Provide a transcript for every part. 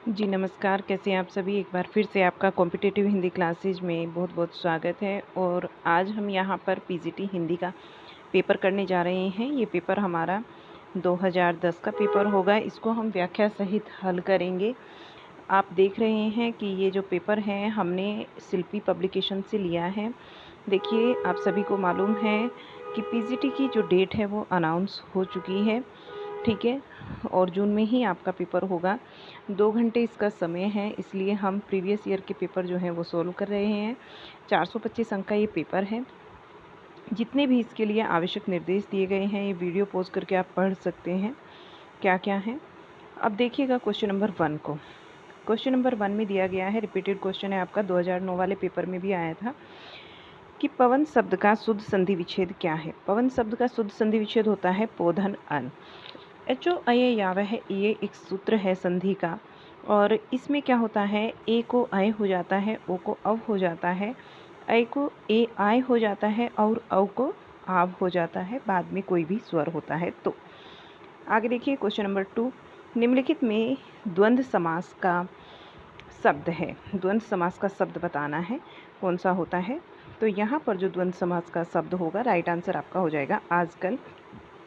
जी नमस्कार, कैसे हैं आप सभी। एक बार फिर से आपका कॉम्पिटिटिव हिंदी क्लासेज में बहुत बहुत स्वागत है। और आज हम यहाँ पर पीजीटी हिंदी का पेपर करने जा रहे हैं। ये पेपर हमारा 2010 का पेपर होगा। इसको हम व्याख्या सहित हल करेंगे। आप देख रहे हैं कि ये जो पेपर है हमने शिल्पी पब्लिकेशन से लिया है। देखिए, आप सभी को मालूम है कि पीजीटी की जो डेट है वो अनाउंस हो चुकी है, ठीक है। और जून में ही आपका पेपर होगा। 2 घंटे इसका समय है, इसलिए हम प्रीवियस ईयर के पेपर जो हैं वो सोल्व कर रहे हैं। 425 अंक का ये पेपर है। जितने भी इसके लिए आवश्यक निर्देश दिए गए हैं ये वीडियो पॉज करके आप पढ़ सकते हैं क्या क्या है। अब देखिएगा क्वेश्चन नंबर 1 को। क्वेश्चन नंबर 1 में दिया गया है, रिपीटेड क्वेश्चन है आपका, 2009 वाले पेपर में भी आया था कि पवन शब्द का शुद्ध संधि विच्छेद क्या है। पवन शब्द का शुद्ध संधि विच्छेद होता है पोधन अन। एचो अय यावह, ये एक सूत्र है संधि का। और इसमें क्या होता है, ए को अय हो जाता है, ओ को अव हो जाता है, अय को ए आय हो जाता है और अव को आव हो जाता है, बाद में कोई भी स्वर होता है। तो आगे देखिए क्वेश्चन नंबर 2। निम्नलिखित में द्वंद्व समास का शब्द है। द्वंद्व समास का शब्द बताना है कौन सा होता है। तो यहाँ पर जो द्वंद्व समास का शब्द होगा, राइट आंसर आपका हो जाएगा आजकल,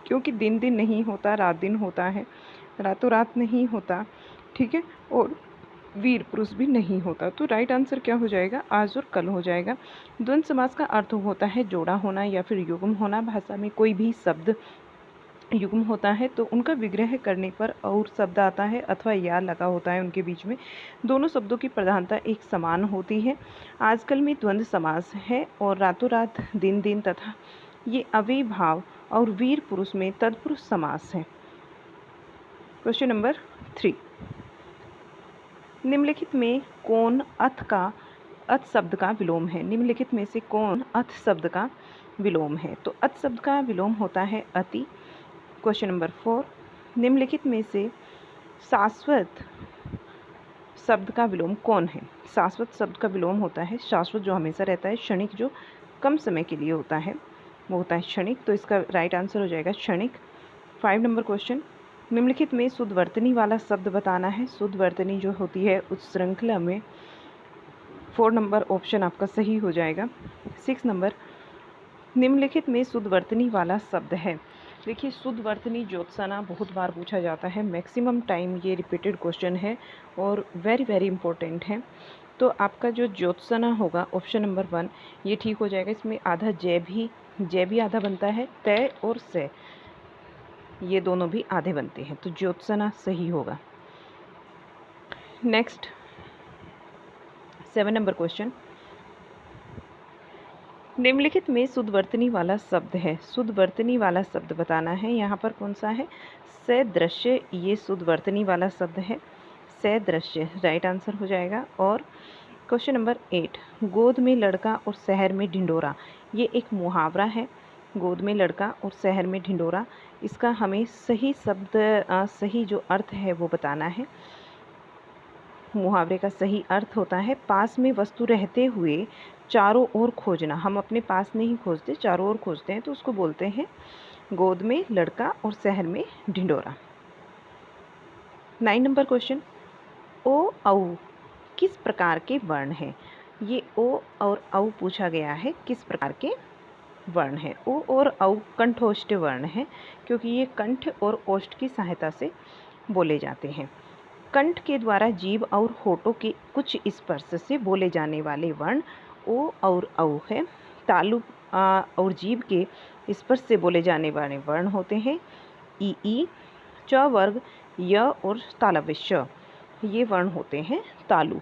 क्योंकि दिन दिन नहीं होता, रात दिन होता है, रातों रात नहीं होता, ठीक है। और वीर पुरुष भी नहीं होता। तो राइट आंसर क्या हो जाएगा, आज और कल हो जाएगा। द्वंद्व समास का अर्थ होता है जोड़ा होना या फिर युग्म होना। भाषा में कोई भी शब्द युग्म होता है तो उनका विग्रह करने पर और शब्द आता है अथवा या लगा होता है उनके बीच में। दोनों शब्दों की प्रधानता एक समान होती है। आजकल में द्वंद्व समास है और रातों रात, दिन दिन तथा ये अव्ययभाव और वीर पुरुष में तत्पुरुष समास है। Question number 3। निम्नलिखित में कौन अथ शब्द का विलोम है। निम्नलिखित में से कौन अथ शब्द का विलोम है। तो अथ शब्द का विलोम होता है अति। Question number 4। निम्नलिखित में से शाश्वत शब्द का विलोम कौन है। शाश्वत शब्द का विलोम होता है शाश्वत जो हमेशा रहता है, क्षणिक जो कम समय के लिए होता है वो होता है क्षणिक। तो इसका राइट आंसर हो जाएगा क्षणिक। 5 नंबर क्वेश्चन। निम्नलिखित में शुद्धवर्तनी वाला शब्द बताना है। शुद्धवर्तनी जो होती है उस श्रृंखला में 4 नंबर ऑप्शन आपका सही हो जाएगा। 6 नंबर। निम्नलिखित में शुद्धवर्तनी वाला शब्द है। देखिए, शुद्धवर्तनी ज्योत्सना बहुत बार पूछा जाता है, मैक्सिमम टाइम ये रिपीटेड क्वेश्चन है और वेरी वेरी इंपॉर्टेंट है। तो आपका जो ज्योत्सना होगा ऑप्शन नंबर 1 ये ठीक हो जाएगा। इसमें आधा जय भी आधा बनता है, तय और से ये दोनों भी आधे बनते हैं, तो ज्योत्सना सही होगा। Next 7 number question. निम्नलिखित में शुद्धवर्तनी वाला शब्द है। शुद्धवर्तनी वाला शब्द बताना है। यहाँ पर कौन सा है, सदृश्य, ये शुद्धवर्तनी वाला शब्द है, सदृश्य राइट आंसर हो जाएगा। और क्वेश्चन नंबर 8। गोद में लड़का और शहर में ढिंडोरा, ये एक मुहावरा है। गोद में लड़का और शहर में ढिंडोरा, इसका हमें सही शब्द सही जो अर्थ है वो बताना है। मुहावरे का सही अर्थ होता है पास में वस्तु रहते हुए चारों ओर खोजना। हम अपने पास नहीं खोजते, चारों ओर खोजते हैं, तो उसको बोलते हैं गोद में लड़का और शहर में ढिंडोरा। 9 number question. ओ औ किस प्रकार के वर्ण हैं। ये ओ और औ पूछा गया है, किस प्रकार के वर्ण है। ओ और औ कंठोष्ठ वर्ण है, क्योंकि ये कंठ और ओष्ठ की सहायता से बोले जाते हैं। कंठ के द्वारा जीभ और होठों के कुछ स्पर्श से बोले जाने वाले वर्ण ओ और औ है। तालु और जीभ के स्पर्श से बोले जाने वाले वर्ण होते हैं ई, च वर्ग, य और तालव्य श, ये वर्ण होते हैं तालु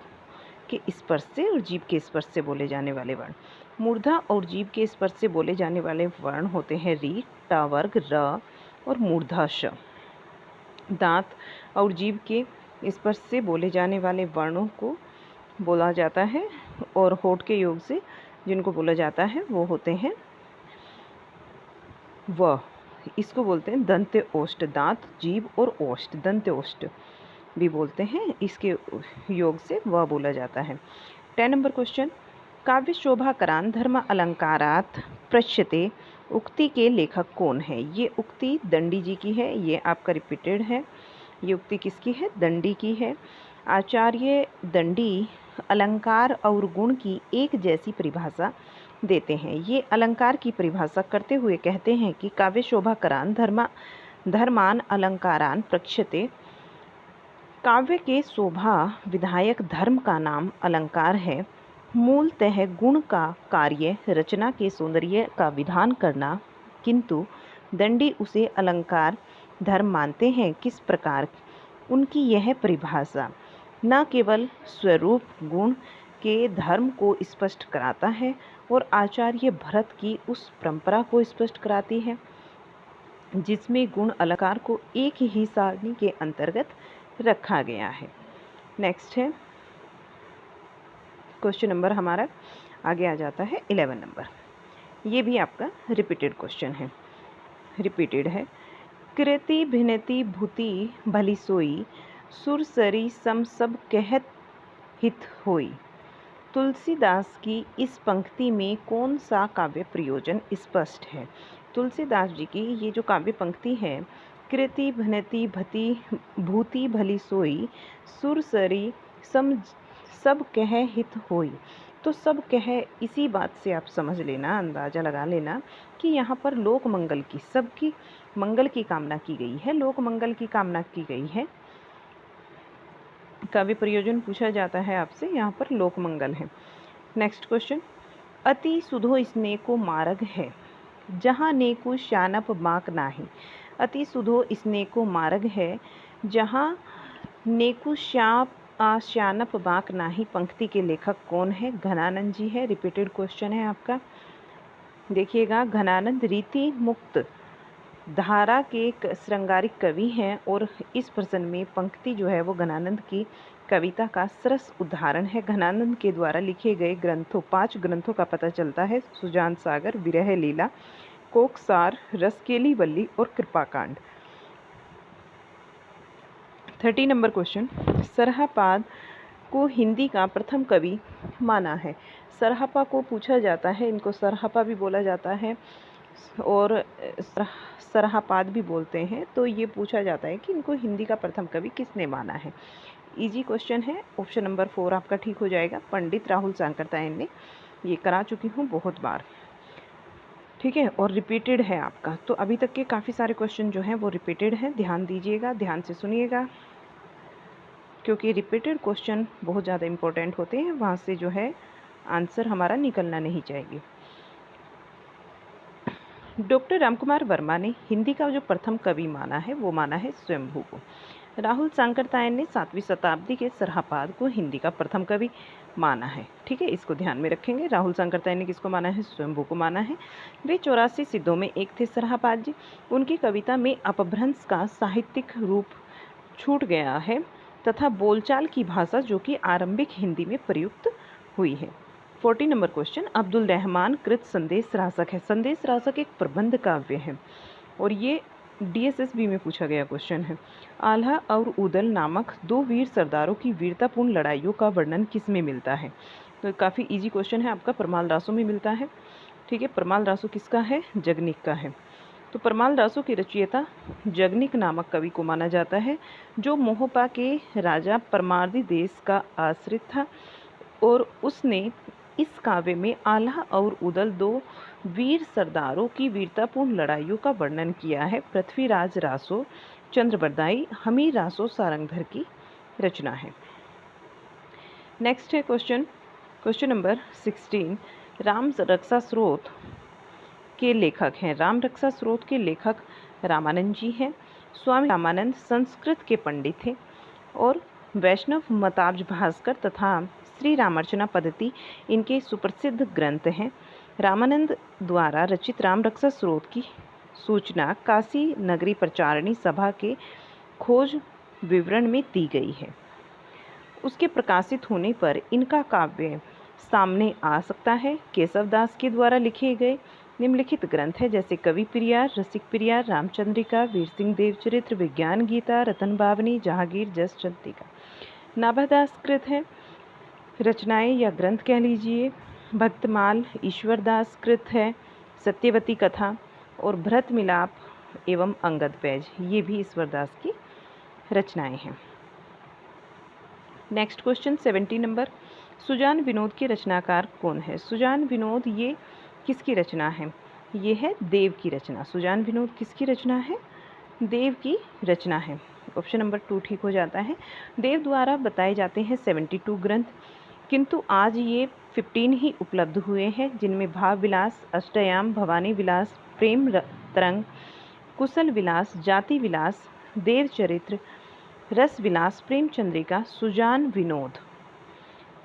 के स्पर्श से और जीभ के स्पर्श से बोले जाने वाले वर्ण। मूर्धा और जीभ के स्पर्श से बोले जाने वाले वर्ण होते हैं री, ट वर्ग, र और मूर्धा श। दांत और जीभ के स्पर्श से बोले जाने वाले वर्णों को बोला जाता है और होठ के योग से जिनको बोला जाता है वो होते हैं व, इसको बोलते हैं दंत्य ओष्ठ। दांत, जीभ और ओष्ठ, दंत्य ओष्ठ भी बोलते हैं, इसके योग से व बोला जाता है। 10 नंबर क्वेश्चन। काव्य शोभाकरान धर्म अलंकारात पृच्छते, उक्ति के लेखक कौन है। ये उक्ति दंडी जी की है, ये आपका रिपीटेड है। ये उक्ति किसकी है? दंडी की है। आचार्य दंडी अलंकार और गुण की एक जैसी परिभाषा देते हैं। ये अलंकार की परिभाषा करते हुए कहते हैं कि काव्य शोभाकरान धर्मान अलंकारान प्रक्षते। काव्य के शोभा विधायक धर्म का नाम अलंकार है। मूलतः गुण का कार्य रचना के सौंदर्य का विधान करना, किंतु दंडी उसे अलंकार धर्म मानते हैं। किस प्रकार? उनकी यह परिभाषा न केवल स्वरूप गुण के धर्म को स्पष्ट कराता है और आचार्य भरत की उस परंपरा को स्पष्ट कराती है जिसमें गुण अलंकार को एक ही सारणी के अंतर्गत रखा गया है। नेक्स्ट है क्वेश्चन नंबर हमारा आगे आ जाता है 11 नंबर। ये भी आपका रिपीटेड क्वेश्चन है, रिपीटेड है। कृति भिन्नति भूति भली सोई, सुरसरी सम सब कहत हित होई। तुलसीदास की इस पंक्ति में कौन सा काव्य प्रयोजन स्पष्ट है? तुलसीदास जी की ये जो काव्य पंक्ति है, कृति भिन्नति भूति भली सोई, सुरसरी सम सब कह हित होई। तो सब कह, इसी बात से आप समझ लेना, अंदाज़ा लगा लेना कि यहाँ पर लोक मंगल की, सबकी मंगल की कामना की गई है, लोक मंगल की कामना की गई है। काव्य प्रयोजन पूछा जाता है आपसे, यहाँ पर लोक मंगल है। नेक्स्ट क्वेश्चन, अति सुधो स्नेह को मार्ग है, जहाँ नेकु श्यानप बाक नाही। अति सुधो स्नेह को मार्ग है, जहाँ नेकु श्यानप बाक नाही। पंक्ति के लेखक कौन है? घनानंद जी है। रिपीटेड क्वेश्चन है आपका, देखिएगा। घनानंद रीति मुक्त धारा के श्रृंगारिक कवि हैं और इस प्रसंग में पंक्ति जो है वो घनानंद की कविता का सरस उदाहरण है। घनानंद के द्वारा लिखे गए ग्रंथों, 5 ग्रंथों का पता चलता है। सुजान सागर, विरह लीला, कोकसार, रसकेली वल्ली और कृपाकांड। 30 नंबर क्वेश्चन, सरहापाद को हिंदी का प्रथम कवि माना है। सरहापा को पूछा जाता है, इनको सरहापा भी बोला जाता है और सरहापाद भी बोलते हैं। तो ये पूछा जाता है कि इनको हिंदी का प्रथम कवि किसने माना है। इजी क्वेश्चन है, ऑप्शन नंबर 4 आपका ठीक हो जाएगा। पंडित राहुल सांकरतायन ने, ये करा चुकी हूँ बहुत बार, ठीक है, और रिपीटेड है आपका। तो अभी तक के काफ़ी सारे क्वेश्चन जो हैं वो रिपीटेड हैं। ध्यान दीजिएगा, ध्यान से सुनिएगा, क्योंकि रिपीटेड क्वेश्चन बहुत ज़्यादा इम्पोर्टेंट होते हैं, वहाँ से जो है आंसर हमारा निकलना नहीं चाहिए। डॉक्टर रामकुमार वर्मा ने हिंदी का जो प्रथम कवि माना है वो माना है स्वयंभू को। राहुल सांकरतायन ने 7वीं शताब्दी के सरहापाद को हिंदी का प्रथम कवि माना है, ठीक है, इसको ध्यान में रखेंगे। राहुल सांकरतायन ने किसको माना है? स्वयंभू को माना है। वे 84 सिद्धों में एक थे सरहापाद जी। उनकी कविता में अपभ्रंश का साहित्यिक रूप छूट गया है तथा बोलचाल की भाषा जो कि आरंभिक हिंदी में प्रयुक्त हुई है। 40 नंबर क्वेश्चन, अब्दुल रहमान कृत संदेश रासक है। संदेश रासक एक प्रबंध काव्य है और ये DSSB में पूछा गया क्वेश्चन है। आल्हा और उदल नामक 2 वीर सरदारों की वीरतापूर्ण लड़ाइयों का वर्णन किस में मिलता है? तो काफ़ी इजी क्वेश्चन है आपका, परमाल रासो में मिलता है, ठीक है। परमाल रासो किसका है? जगनिक का है। तो परमाल रासो की रचयिता जगनिक नामक कवि को माना जाता है, जो मोहपा के राजा परमार्दी देश का आश्रित था और उसने इस काव्य में आल्हा और उदल 2 वीर सरदारों की वीरतापूर्ण लड़ाइयों का वर्णन किया है। पृथ्वीराज रासो, चंद्रबरदाई, हमीर रासो सारंगधर की रचना है। नेक्स्ट है क्वेश्चन नंबर 16, राम रक्षा स्रोत के लेखक हैं। राम रक्षा स्रोत के लेखक रामानंद जी हैं। स्वामी रामानंद संस्कृत के पंडित थे और वैष्णव मताब्ज भास्कर तथा श्री रामार्चना पद्धति इनके सुप्रसिद्ध ग्रंथ हैं। रामानंद द्वारा रचित राम रक्षा स्रोत की सूचना काशी नगरी प्रचारणी सभा के खोज विवरण में दी गई है। उसके प्रकाशित होने पर इनका काव्य सामने आ सकता है। केशव दास के द्वारा लिखे गए निम्नलिखित ग्रंथ है, जैसे कवि प्रिया, रसिक प्रिया, रामचंद्रिका, वीर सिंह देवचरित्र, विज्ञान गीता, रतन बावनी, जहांगीर जस चंद्रिका। नाभादास कृत है, रचनाएं या ग्रंथ कह लीजिए। भक्तमाल ईश्वरदास कृत है, सत्यवती कथा और भरत मिलाप एवं अंगद पैज, ये भी ईश्वरदास की रचनाएं हैं। Next question 70 number, Sujan Vinod के रचनाकार कौन है? सुजान विनोद ये किसकी रचना है? ये है देव की रचना। सुजान विनोद किसकी रचना है? देव की रचना है। ऑप्शन नंबर 2 ठीक हो जाता है। देव द्वारा बताए जाते हैं 72 ग्रंथ, किंतु आज ये 15 ही उपलब्ध हुए हैं, जिनमें भाव विलास, अष्टयाम, भवानी विलास, प्रेम तरंग, कुशल विलास, जाति विलास, देव चरित्र, रस विलास, प्रेम चंद्रिका, सुजान विनोद।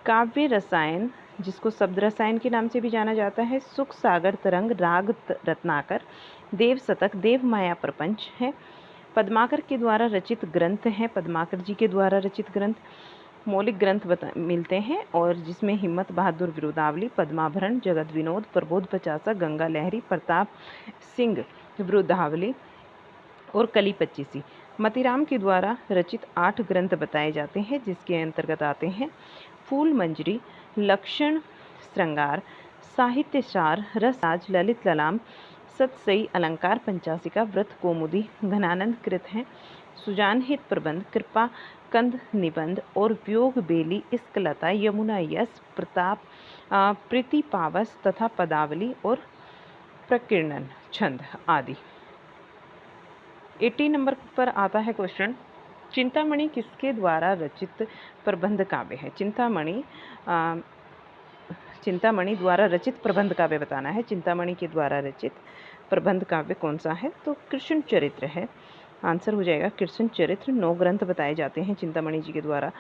काव्य रसायन, जिसको शब्द रसायन के नाम से भी जाना जाता है, सुख सागर तरंग, राग रत्नाकर, देव शतक, देव माया प्रपंच है। पद्माकर के द्वारा रचित ग्रंथ हैं, पद्माकर जी के द्वारा रचित ग्रंथ मौलिक ग्रंथ मिलते हैं, और जिसमें हिम्मत बहादुर विरुदावली, पद्माभरण, जगत विनोद, प्रबोध पचासा, गंगा लहरी, प्रताप सिंह विरुदावली और कली 25। मतीराम के द्वारा रचित 8 ग्रंथ बताए जाते हैं, जिसके अंतर्गत आते हैं फूल मंजरी, लक्षण श्रृंगार, साहित्यसार, रसराज, ललित ललाम, सतसई, अलंकार पंचासिका, व्रत कौमुदी, घनानंद कृत हैं, सुजान हित प्रबंध, कृपा कंद निबंध और व्योग बेली, इस्कलता, यमुना यस, प्रताप प्रीति पावस तथा पदावली और प्रकीर्णन छंद आदि। 80 नंबर पर आता है क्वेश्चन, चिंतामणि किसके द्वारा रचित प्रबंध काव्य है? चिंतामणि द्वारा रचित प्रबंध काव्य बताना है। चिंतामणि के द्वारा रचित प्रबंध काव्य कौन सा है? तो कृष्ण चरित्र है। आंसर हो जाएगा कृष्ण चरित्र। 9 ग्रंथ बताए जाते हैं चिंतामणि जी के द्वारा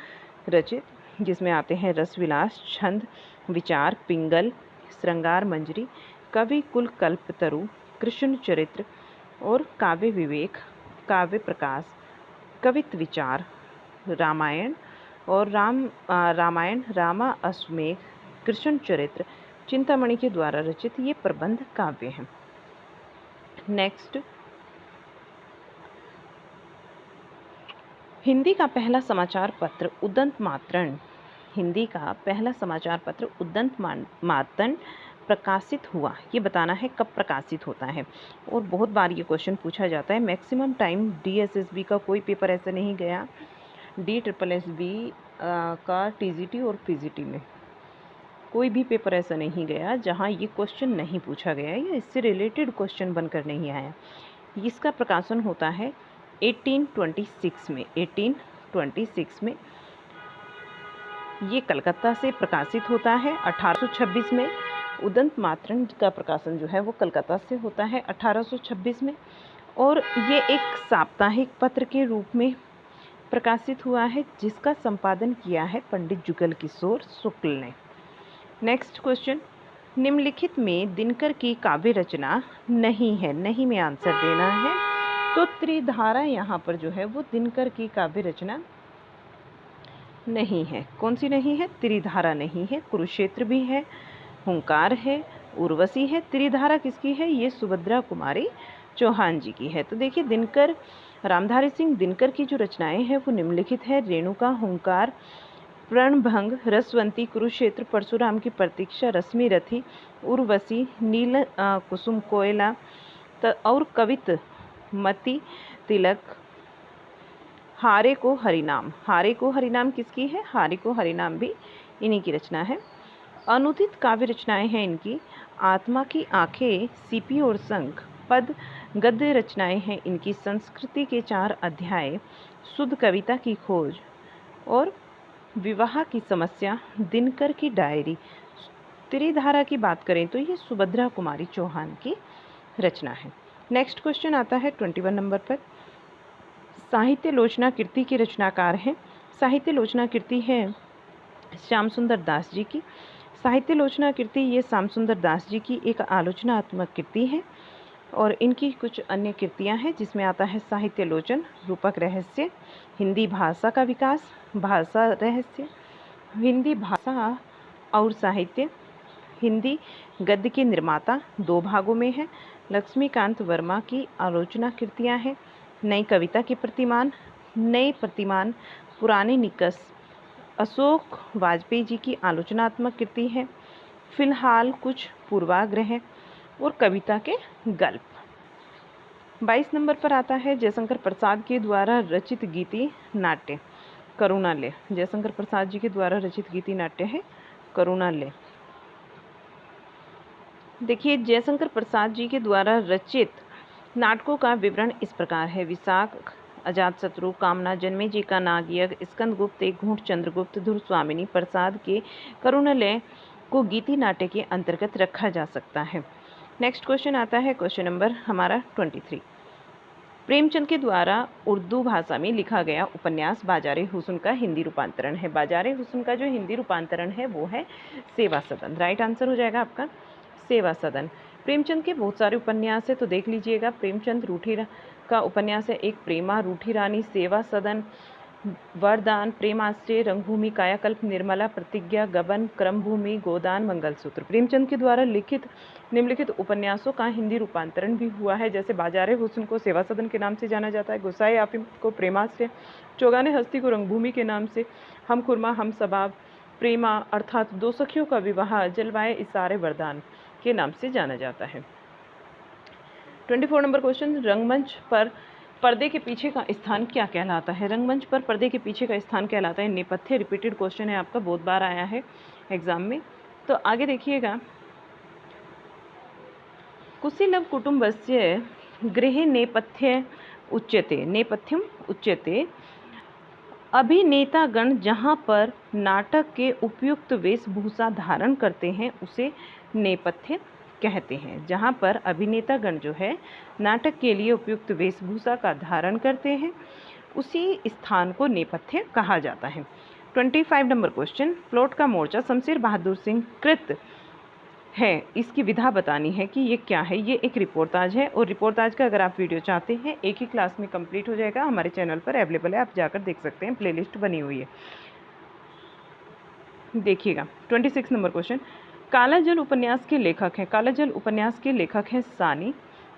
रचित, जिसमें आते हैं रस विलास, छंद विचार, पिंगल, श्रृंगार मंजरी, कवि कुल कल्पतरु, कृष्ण चरित्र और काव्य विवेक, काव्य प्रकाश, कवित्व विचार, रामायण और रामायण, रामा अश्वमेघ, कृष्ण चरित्र चिंतामणि के द्वारा रचित ये प्रबंध काव्य हैं। नेक्स्ट, हिंदी का पहला समाचार पत्र उदंत मातरण, हिंदी का पहला समाचार पत्र उदंत मातरण प्रकाशित हुआ, ये बताना है कब प्रकाशित होता है। और बहुत बार ये क्वेश्चन पूछा जाता है। मैक्सिमम टाइम DSSB का कोई पेपर ऐसा नहीं गया, DSSB का TGT और PGT में कोई भी पेपर ऐसा नहीं गया जहाँ ये क्वेश्चन नहीं पूछा गया या इससे रिलेटेड क्वेश्चन बनकर नहीं आया। इसका प्रकाशन होता है 1826 में। 1826 में ये कलकत्ता से प्रकाशित होता है। 1826 में उदंत मातरण का प्रकाशन जो है वो कलकत्ता से होता है 1826 में, और ये एक साप्ताहिक पत्र के रूप में प्रकाशित हुआ है, जिसका संपादन किया है पंडित जुगल किशोर शुक्ल ने। नेक्स्ट क्वेश्चन, निम्नलिखित में दिनकर की काव्य रचना नहीं है, नहीं में आंसर देना है। तो त्रिधारा यहाँ पर जो है वो दिनकर की काव्य रचना नहीं है। कौन सी नहीं है? त्रिधारा नहीं है। कुरुक्षेत्र भी है, हुंकार है, उर्वशी है। त्रिधारा किसकी है? ये सुभद्रा कुमारी चौहान जी की है। तो देखिए, दिनकर रामधारी सिंह दिनकर की जो रचनाएं हैं वो निम्नलिखित है: रेणुका, हुंकार, प्रणभंग, रसवंती, कुरुक्षेत्र, परशुराम की प्रतीक्षा, रश्मि रथी, उर्वशी, नील कुसुम कोयला और कवित मति तिलक, हारे को हरिनाम। हारे को हरिनाम किसकी है? हारे को हरिनाम भी इन्हीं की रचना है। अनुदित काव्य रचनाएं हैं इनकी: आत्मा की आंखें, सीपी और शंख, पद गद्य रचनाएं हैं इनकी, संस्कृति के 4 अध्याय, शुद्ध कविता की खोज और विवाह की समस्या, दिनकर की डायरी। त्रिधारा की बात करें तो ये सुभद्रा कुमारी चौहान की रचना है। नेक्स्ट क्वेश्चन आता है 21 नंबर पर, साहित्य लोचना कीर्ति के रचनाकार हैं। साहित्य लोचना कीर्ति है श्याम सुंदर दास जी की। साहित्य लोचना कीर्ति ये श्याम सुंदर दास जी की एक आलोचनात्मक कीर्ति है, और इनकी कुछ अन्य कृतियां हैं, जिसमें आता है साहित्य लोचन, रूपक रहस्य, हिंदी भाषा का विकास, भाषा रहस्य, हिंदी भाषा और साहित्य, हिंदी गद्य के निर्माता 2 भागों में है, लक्ष्मीकांत वर्मा की आलोचना कृतियां हैं, नई कविता के प्रतिमान, नए प्रतिमान, पुरानी निकष, अशोक वाजपेयी जी की आलोचनात्मक कृति है, फिलहाल कुछ पूर्वाग्रह और कविता के गल्प। 22 नंबर पर आता है जयशंकर प्रसाद के द्वारा रचित गीति नाट्य करुणालय। जयशंकर प्रसाद जी के द्वारा रचित गीति नाट्य है करुणालय। देखिए, जयशंकर प्रसाद जी के द्वारा रचित नाटकों का विवरण इस प्रकार है। विशाख, अजातशत्रु, कामना, जन्मेजय का नागयज्ञ, स्कंदगुप्त, एक घूंट चंद्रगुप्त, धुरस्वामिनी प्रसाद के करुणालय को गीति नाट्य के अंतर्गत रखा जा सकता है। नेक्स्ट क्वेश्चन आता है, क्वेश्चन नंबर हमारा 23। प्रेमचंद के द्वारा उर्दू भाषा में लिखा गया उपन्यास बाजारे हुस्न का हिंदी रूपांतरण है। बाजारे हुस्न का जो हिंदी रूपांतरण है वो है सेवा सदन। राइट आंसर हो जाएगा आपका सेवा सदन। प्रेमचंद के बहुत सारे उपन्यास है, तो देख लीजिएगा। प्रेमचंद रूठी का उपन्यास है एक प्रेमा, रूठी रानी, सेवा सदन, वरदान, प्रेमाश्रय, रंगभूमि, कायाकल्प, निर्मला, प्रतिज्ञा, गबन, क्रमभूमि, गोदान, मंगलसूत्र। प्रेमचंद के द्वारा लिखित निम्नलिखित उपन्यासों का हिंदी रूपांतरण भी हुआ है, जैसे बाजारे हुस्न को सेवा सदन के नाम से जाना जाता है, गुस्साए आफिम को प्रेमाश्रय, चौगाने हस्ती को रंगभूमि के नाम से, हम खुरमा हम सबाब, प्रेमा अर्थात दो सखियों का विवाह, जलवाए इसारे, वरदान के नाम से जाना जाता है। 24 नंबर क्वेश्चन, रंगमंच पर पर्दे के पीछे का स्थान क्या कहलाता है? रंगमंच पर पर्दे के पीछे का स्थान कहलाता है नेपथ्य। रिपीटेड क्वेश्चन है आपका, बहुत बार आया है एग्जाम में। तो आगे देखिएगा, कुशीलव कुटुंबस्य गृहे नेपथ्य उच्यते, नेपथ्यम उच्यते। अभिनेतागण जहाँ पर नाटक के उपयुक्त वेशभूषा धारण करते हैं उसे नेपथ्य कहते हैं। जहाँ पर अभिनेतागण जो है नाटक के लिए उपयुक्त वेशभूषा का धारण करते हैं उसी स्थान को नेपथ्य कहा जाता है। 25 नंबर क्वेश्चन, प्लॉट का मोर्चा शमशेर बहादुर सिंह कृत है, इसकी विधा बतानी है कि ये क्या है। ये एक रिपोर्टाज है, और रिपोर्टाज का अगर आप वीडियो चाहते हैं एक ही क्लास में कंप्लीट हो जाएगा, हमारे चैनल पर अवेलेबल है, आप जाकर देख सकते हैं, प्लेलिस्ट बनी हुई है। देखिएगा 26 नंबर क्वेश्चन, काला जल उपन्यास के लेखक हैं। काला जल उपन्यास के लेखक हैं सानी।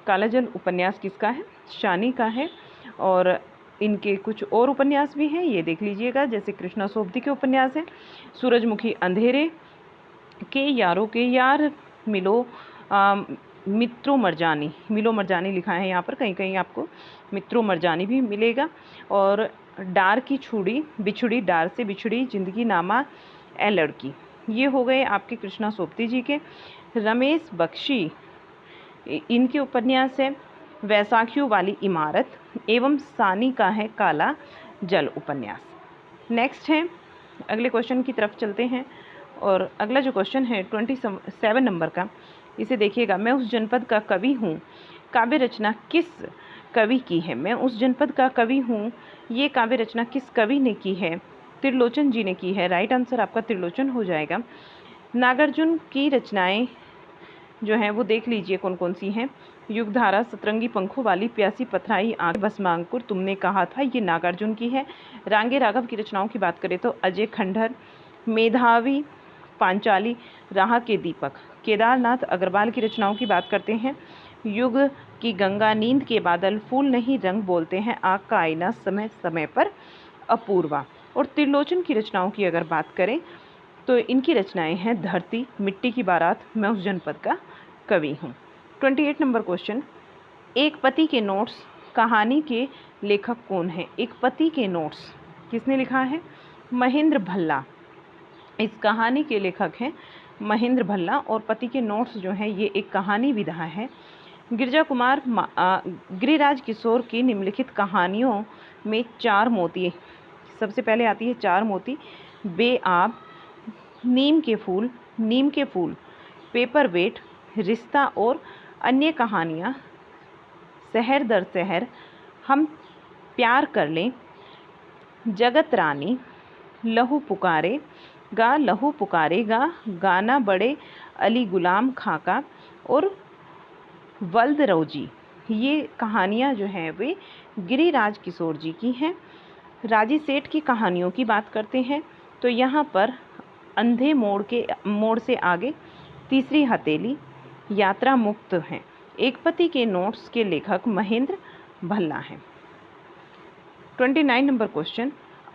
काला जल उपन्यास किसका है? शानी का है। और इनके कुछ और उपन्यास भी हैं, ये देख लीजिएगा, जैसे कृष्णा सोबती के उपन्यास हैं, सूरजमुखी अंधेरे के, यारों के यार, मिलो मित्रों मरजानी, मिलो मरजानी लिखा है यहाँ पर, कहीं कहीं आपको मित्रों मरजानी भी मिलेगा। और डार की छुड़ी बिछुड़ी, डार से बिछुड़ी, जिंदगी नामा, ए लड़की, ये हो गए आपके कृष्णा सोबती जी के। रमेश बख्शी, इनके उपन्यास है वैसाखियों वाली इमारत, एवं सानी का है काला जल उपन्यास। नेक्स्ट है, अगले क्वेश्चन की तरफ चलते हैं, और अगला जो क्वेश्चन है 27 नंबर का, इसे देखिएगा। मैं उस जनपद का कवि हूँ, काव्य रचना किस कवि की है? मैं उस जनपद का कवि हूँ, ये काव्य रचना किस कवि ने की है? त्रिलोचन जी ने की है। राइट आंसर आपका त्रिलोचन हो जाएगा। नागार्जुन की रचनाएं जो हैं वो देख लीजिए कौन कौन सी हैं। युगधारा, सतरंगी पंखों वाली, प्यासी पथराई आंख, भस्मांकुर, तुमने कहा था, ये नागार्जुन की है। रांगे राघव की रचनाओं की बात करें तो अजय खंडहर, मेधावी, पांचाली, राह के दीपक। केदारनाथ अग्रवाल की रचनाओं की बात करते हैं, युग की गंगा, नींद के बादल, फूल नहीं रंग बोलते हैं, आग का आईना, समय समय पर, अपूर्वा। और त्रिलोचन की रचनाओं की अगर बात करें तो इनकी रचनाएं हैं धरती, मिट्टी की बारात, मैं उस जनपद का कवि हूँ। 28 नंबर क्वेश्चन, एक पति के नोट्स कहानी के लेखक कौन है? एक पति के नोट्स किसने लिखा है? महेंद्र भल्ला। इस कहानी के लेखक हैं महेंद्र भल्ला। और पति के नोट्स जो हैं ये एक कहानी विधा है। गिरजा कुमार गिरिराज किशोर की निम्नलिखित कहानियों में चार मोती, सबसे पहले आती है चार मोती, बेआब, नीम के फूल, पेपर वेट, रिश्ता और अन्य कहानियाँ, शहर दर शहर, हम प्यार कर लें, जगत रानी, लहू पुकारेगा, गाना बड़े अली गुलाम खां का, और वल्द रोजी। ये कहानियाँ जो हैं वे गिरिराज किशोर जी की हैं। राजी सेठ की कहानियों की बात करते हैं तो यहाँ पर अंधे मोड़ से आगे, तीसरी हथेली, यात्रा मुक्त हैं। एक पति के नोट्स के लेखक महेंद्र भल्ला हैं। 29 नंबर क्वेश्चन,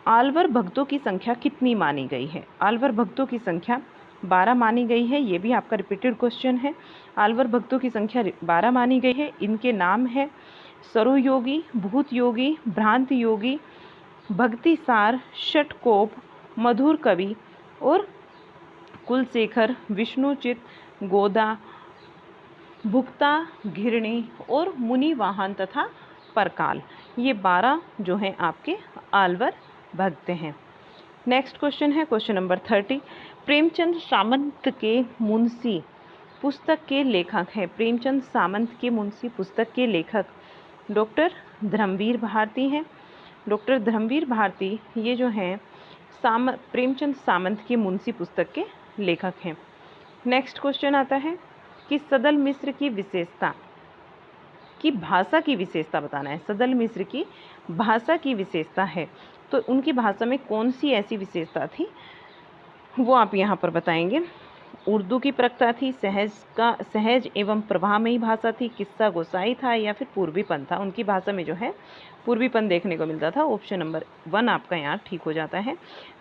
आलवर भक्तों की संख्या कितनी मानी गई है? आलवर भक्तों की संख्या 12 मानी गई है। ये भी आपका रिपीटेड क्वेश्चन है। आलवर भक्तों की संख्या 12 मानी गई है। इनके नाम है सरोयोगी, भूत योगी, भ्रांत योगी, भक्तिसार, षटकोप, मधुर कवि और कुलशेखर, विष्णुचित, गोदा, भुक्ता, घिरणी और मुनि वाहन तथा परकाल। ये 12 जो हैं आपके आलवर भक्त हैं। नेक्स्ट क्वेश्चन है क्वेश्चन नंबर 30। प्रेमचंद सामंत के मुंशी पुस्तक के लेखक हैं। प्रेमचंद सामंत के मुंशी पुस्तक के लेखक डॉक्टर धर्मवीर भारती हैं। डॉक्टर धर्मवीर भारती ये जो हैं प्रेमचंद सामंत के मुंशी पुस्तक के लेखक हैं। नेक्स्ट क्वेश्चन आता है कि सदल मिश्र की विशेषता की भाषा की विशेषता बताना है। सदल मिश्र की भाषा की विशेषता है, तो उनकी भाषा में कौन सी ऐसी विशेषता थी वो आप यहाँ पर बताएंगे। उर्दू की प्रक्रिया थी, सहज एवं प्रभामयी भाषा थी, किस्सा गोसाई था या फिर पूर्वीपन था। उनकी भाषा में जो है पूर्वीपन देखने को मिलता था। ऑप्शन नंबर 1 आपका यहाँ ठीक हो जाता है।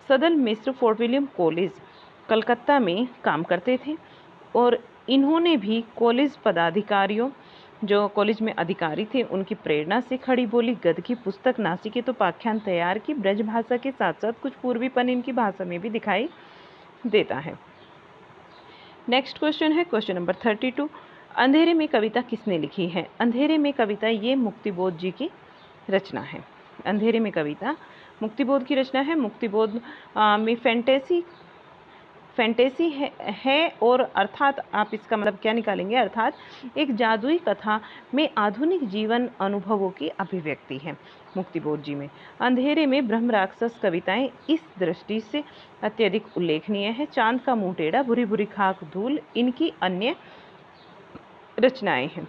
सदल मिश्र फोर्ट विलियम कॉलेज कलकत्ता में काम करते थे और इन्होंने भी कॉलेज पदाधिकारियों जो कॉलेज में अधिकारी थे उनकी प्रेरणा से खड़ी बोली गद्य की पुस्तक नासिकें पाख्यान तैयार की। ब्रज भाषा के साथ साथ कुछ पूर्वीपन इनकी भाषा में भी दिखाई देता है। नेक्स्ट क्वेश्चन है क्वेश्चन नंबर 32। अंधेरे में कविता किसने लिखी है? अंधेरे में कविता ये मुक्तिबोध जी की रचना है। अंधेरे में कविता मुक्तिबोध की रचना है। मुक्तिबोध में फैंटेसी है और अर्थात आप इसका मतलब क्या निकालेंगे, अर्थात एक जादुई कथा में आधुनिक जीवन अनुभवों की अभिव्यक्ति है मुक्तिबोध जी में। अंधेरे में ब्रह्म राक्षस कविताएं इस दृष्टि से अत्यधिक उल्लेखनीय है। चांद का मुंह टेढ़ा, बुरी बुरी खाक धूल इनकी अन्य रचनाएं हैं।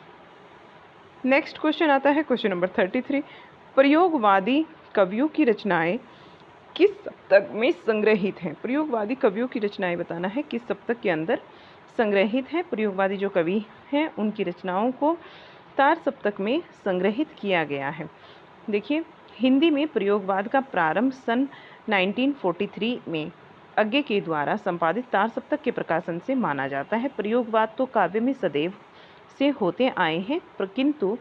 नेक्स्ट क्वेश्चन आता है क्वेश्चन नंबर 33। प्रयोगवादी कवियों की रचनाएं किस सप्तक में संग्रहित हैं? प्रयोगवादी कवियों की रचनाएं बताना है किस सप्तक के अंदर संग्रहित है। प्रयोगवादी जो कवि हैं उनकी रचनाओं को तार सप्तक में संग्रहित किया गया है। देखिए, हिंदी में प्रयोगवाद का प्रारंभ सन 1943 में अज्ञे के द्वारा संपादित तार सप्तक के प्रकाशन से माना जाता है। प्रयोगवाद तो काव्य में सदैव से होते आए हैं, किंतु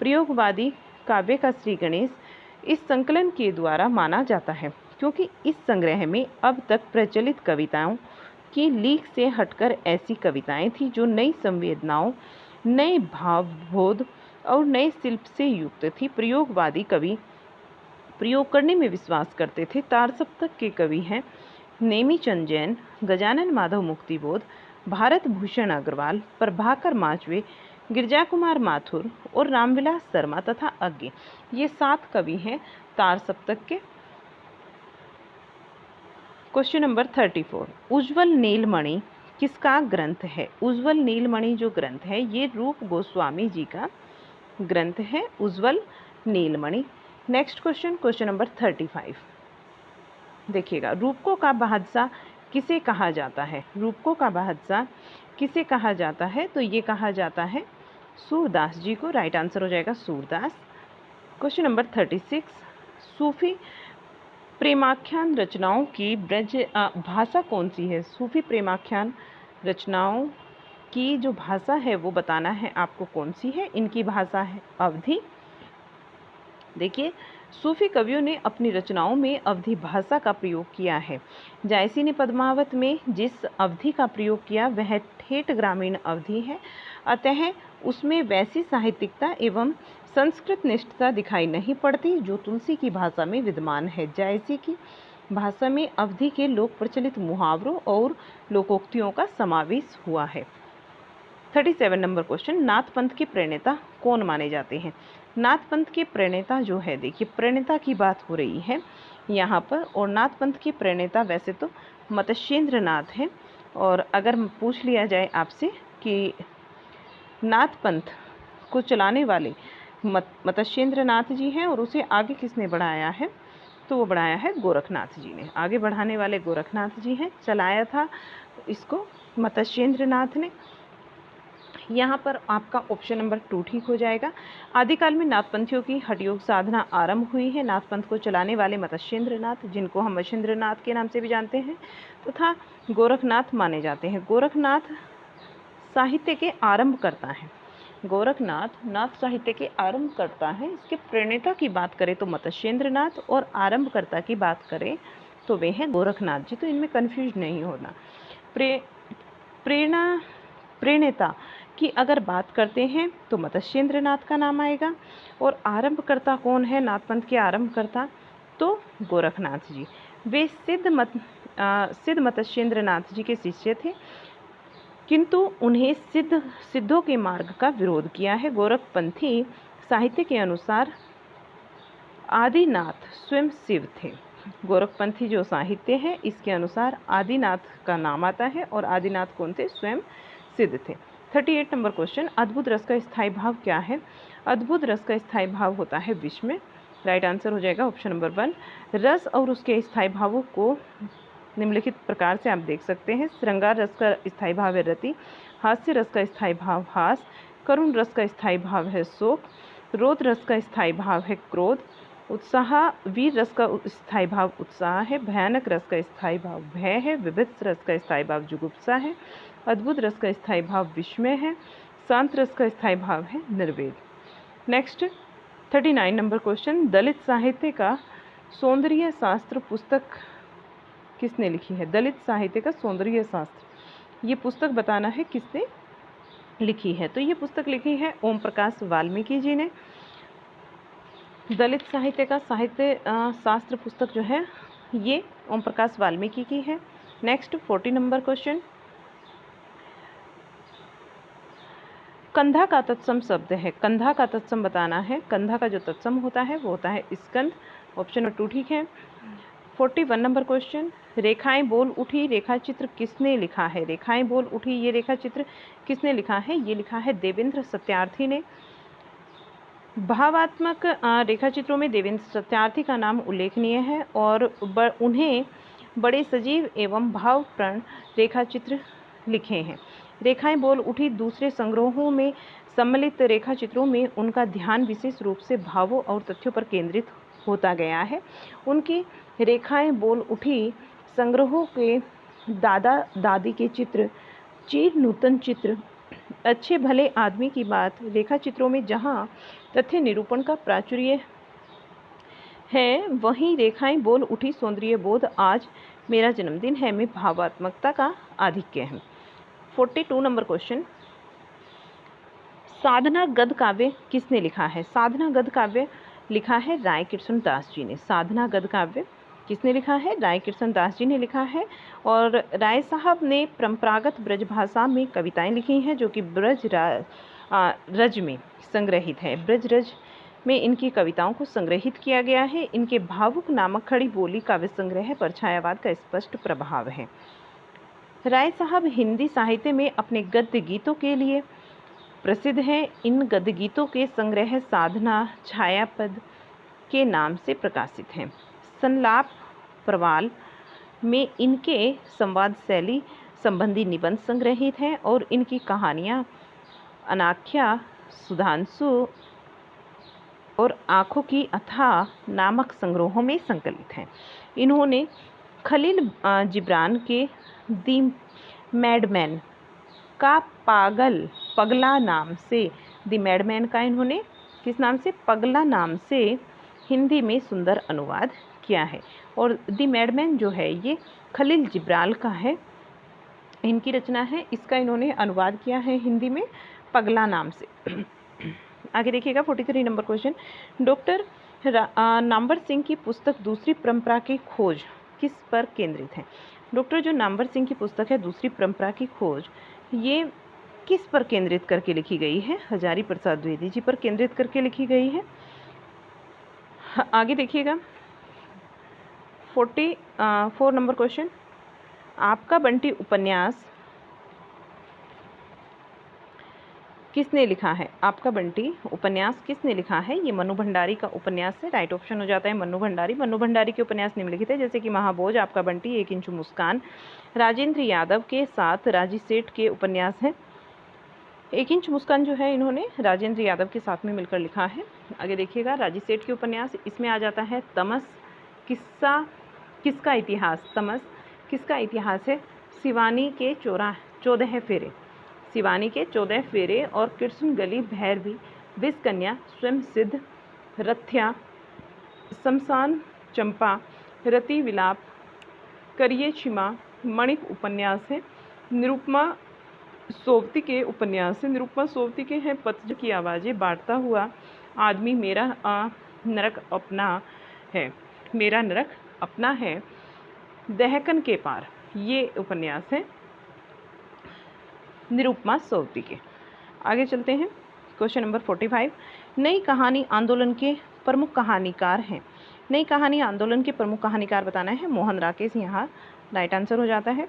प्रयोगवादी काव्य का श्री गणेश इस संकलन के द्वारा माना जाता है, क्योंकि इस संग्रह में अब तक प्रचलित कविताओं की लीक से हटकर ऐसी कविताएं थी जो नई संवेदनाओं, नए भावबोध और नए शिल्प से युक्त थी। प्रयोगवादी कवि प्रयोग करने में विश्वास करते थे। तार सप्तक के कवि हैं नेमीचंद जैन, गजानन माधव मुक्तिबोध, भारत भूषण अग्रवाल, प्रभाकर माचवे, गिरजा कुमार माथुर और रामविलास शर्मा तथा अज्ञे। ये 7 कवि हैं तार सप्तक के। Question number 34। उज्ज्वल नीलमणि किसका ग्रंथ है? उज्ज्वल नीलमणि जो ग्रंथ है ये रूप गोस्वामी जी का ग्रंथ है, Ujjwal Neelmani. Next question question number 35। देखिएगा, रूपकों का बादशाह किसे कहा जाता है? रूपकों का बादशाह किसे कहा जाता है? तो ये कहा जाता है सूरदास जी को। राइट आंसर हो जाएगा सूरदास। Question number 36। सूफी प्रेमाख्यान रचनाओं की ब्रज भाषा कौन सी है? सूफी प्रेमाख्यान रचनाओं की जो भाषा है वो बताना है आपको कौन सी है। इनकी भाषा है अवधी। देखिए, सूफी कवियों ने अपनी रचनाओं में अवधी भाषा का प्रयोग किया है। जायसी ने पद्मावत में जिस अवधी का प्रयोग किया वह ठेठ ग्रामीण अवधी है, अतः उसमें वैसी साहित्यिकता एवं संस्कृत निष्ठता दिखाई नहीं पड़ती जो तुलसी की भाषा में विद्यमान है। जायसी की भाषा में अवधी के लोक प्रचलित मुहावरों और लोकोक्तियों का समावेश हुआ है। 37 नंबर क्वेश्चन। नाथ पंथ के प्रणेता कौन माने जाते हैं? नाथ पंथ के प्रणेता जो है, देखिए प्रणेता की बात हो रही है यहाँ पर, और नाथ पंथ के प्रणेता वैसे तो मत्स्येंद्र नाथ हैं। और अगर पूछ लिया जाए आपसे कि नाथ पंथ को चलाने वाले मत्स्येंद्र नाथ जी हैं और उसे आगे किसने बढ़ाया है, तो वो बढ़ाया है गोरखनाथ जी ने। आगे बढ़ाने वाले गोरखनाथ जी हैं, चलाया था इसको मत्स्येंद्र नाथ ने। यहाँ पर आपका ऑप्शन नंबर 2 ठीक हो जाएगा। आदिकाल में नाथपंथियों की हठयोग साधना आरंभ हुई है। नाथपंथ को चलाने वाले मत्स्येंद्र नाथ, जिनको हम मत्स्येंद्र नाथ के नाम से भी जानते हैं, तथा गोरखनाथ माने जाते हैं। गोरखनाथ साहित्य के आरंभ करता है। गोरखनाथ नाथ साहित्य के आरंभकर्ता हैं। इसके प्रणेता की बात करें तो मत्स्येंद्र नाथ, और आरंभकर्ता की बात करें तो वे हैं गोरखनाथ जी। तो इनमें कन्फ्यूज नहीं होना। प्रेरणा की अगर बात करते हैं तो मत्स्येंद्र नाथ का नाम आएगा, और आरंभकर्ता कौन है नाथ पंथ के आरंभकर्ता, तो गोरखनाथ जी। वे सिद्ध मत्स्येंद्र नाथ जी के शिष्य थे, किंतु उन्हें सिद्धों के मार्ग का विरोध किया है। गोरखपंथी साहित्य के अनुसार आदिनाथ स्वयं शिव थे। गोरखपंथी जो साहित्य है इसके अनुसार आदिनाथ का नाम आता है, और आदिनाथ कौन थे, स्वयं सिद्ध थे। 38 नंबर क्वेश्चन, अद्भुत रस का स्थायी भाव क्या है? अद्भुत रस का स्थायी भाव होता है विष में। राइट आंसर हो जाएगा ऑप्शन नंबर 1। रस और उसके स्थायी भावों को निम्नलिखित प्रकार से आप देख सकते हैं। श्रृंगार रस का स्थायी भाव है रति, हास्य रस का स्थायी भाव हास, करुण रस का स्थायी भाव है शोक, रोध रस का स्थायी भाव है क्रोध, उत्साह वीर रस का स्थायी भाव उत्साह है, भयानक रस का स्थायी भाव भय है, विभत्स रस का स्थायी भाव जुगुप्सा है, अद्भुत रस का स्थायी भाव विस्मय है, शांत रस का स्थायी भाव है निर्वेद। नेक्स्ट 39 नंबर क्वेश्चन, दलित साहित्य का सौंदर्य शास्त्र पुस्तक किसने लिखी है? दलित साहित्य का सौंदर्य शास्त्र, ये पुस्तक बताना है किसने लिखी है। तो ये पुस्तक लिखी है ओम प्रकाश वाल्मीकि जी ने। दलित साहित्य का साहित्य शास्त्र पुस्तक जो है ये ओम प्रकाश वाल्मीकि की है। नेक्स्ट 40 नंबर क्वेश्चन, कंधा का तत्सम शब्द है। कंधा का तत्सम बताना है। कंधा का जो तत्सम होता है वो होता है स्कंद। ऑप्शन नंबर 2 ठीक है। 41 नंबर क्वेश्चन, रेखाएं बोल उठी रेखा चित्र किसने लिखा है? रेखाएं बोल उठी ये रेखा चित्र किसने लिखा है? ये लिखा है देवेंद्र सत्यार्थी ने। भावात्मक रेखा चित्रों में देवेंद्र सत्यार्थी का नाम उल्लेखनीय है, और उन्हें बड़े सजीव एवं भावप्रण रेखा चित्र लिखे हैं। रेखाएं बोल उठी दूसरे संग्रहों में सम्मिलित रेखा चित्रों में उनका ध्यान विशेष रूप से भावों और तथ्यों पर केंद्रित होता गया है। उनकी रेखाएं बोल उठी संग्रहों के दादा दादी के चित्र, चीर नूतन चित्र, अच्छे भले आदमी की बात रेखा चित्रों में जहां तथ्य निरूपण का प्राचुर्य है, वहीं रेखाएं बोल उठी सौंदर्य बोध आज मेरा जन्मदिन है में भावात्मकता का आधिक्य है। 42 नंबर क्वेश्चन, साधना गद्य काव्य किसने लिखा है? साधना गद्य काव्य लिखा है राय कृष्ण दास जी ने। साधना गद्य काव्य किसने लिखा है? राय कृष्ण दास जी ने लिखा है। और राय साहब ने परंपरागत ब्रज भाषा में कविताएं लिखी हैं जो कि ब्रज रज में संग्रहित है। ब्रज रज में इनकी कविताओं को संग्रहित किया गया है। इनके भावुक नामक खड़ी बोली काव्य संग्रह पर छायावाद का स्पष्ट प्रभाव है। राय साहब हिंदी साहित्य में अपने गद्य गीतों के लिए प्रसिद्ध हैं। इन गद्य गीतों के संग्रह साधना छायापद के नाम से प्रकाशित हैं। संलाप प्रवाल में इनके संवाद शैली संबंधी निबंध संग्रहित हैं, और इनकी कहानियाँ अनाख्या, सुधांशु और आँखों की अथाह नामक संग्रहों में संकलित हैं। इन्होंने खलील जिब्रान के दी मैडमैन का पगला नाम से, दी मैडमैन का इन्होंने किस नाम से? पगला नाम से हिंदी में सुंदर अनुवाद किया है। और दी मैडमैन जो है ये खलील जिब्रान का है, इनकी रचना है। इसका इन्होंने अनुवाद किया है हिंदी में पगला नाम से। आगे देखिएगा 43 number question, doctor Namvar Singh की पुस्तक दूसरी परंपरा की खोज किस पर केंद्रित है? डॉक्टर जो नामवर सिंह की पुस्तक है दूसरी परंपरा की खोज, ये किस पर केंद्रित करके लिखी गई है? हजारी प्रसाद द्विवेदी जी पर केंद्रित करके लिखी गई है। आगे देखिएगा 44 नंबर क्वेश्चन, आपका बंटी उपन्यास किसने लिखा है? आपका बंटी उपन्यास किसने लिखा है? ये मनु भंडारी का उपन्यास है। राइट ऑप्शन हो जाता है मनु भंडारी। मनु भंडारी के उपन्यास निम्नलिखित है जैसे कि महाभोज, आपका बंटी, एक इंच मुस्कान। राजेंद्र यादव के साथ राजी सेठ के उपन्यास हैं। एक इंच मुस्कान जो है इन्होंने राजेंद्र यादव के साथ में मिलकर लिखा है। आगे देखिएगा राजी सेठ के उपन्यास, इसमें आ जाता है तमस, किसका इतिहास? तमस किसका इतिहास है? शिवानी के 14 फेरे। शिवानी के 14 फेरे और कृष्ण गली भैरवी, विष कन्या, स्वयं सिद्ध, रथ्या, शमशान चंपा, रति विलाप, करिए क्षमा, मणिक उपन्यास है। निरुपमा सोवती के उपन्यास है। निरुपमा सोवती के हैं पतझड़ की आवाज़ें, बांटता हुआ आदमी, मेरा नरक अपना है, मेरा नरक अपना है, दहकन के पार, ये उपन्यास है निरुपमा सोवती के। आगे चलते हैं। क्वेश्चन नंबर 45, नई कहानी आंदोलन के प्रमुख कहानीकार हैं। नई कहानी आंदोलन के प्रमुख कहानीकार बताना है। मोहन राकेश यहाँ राइट आंसर हो जाता है।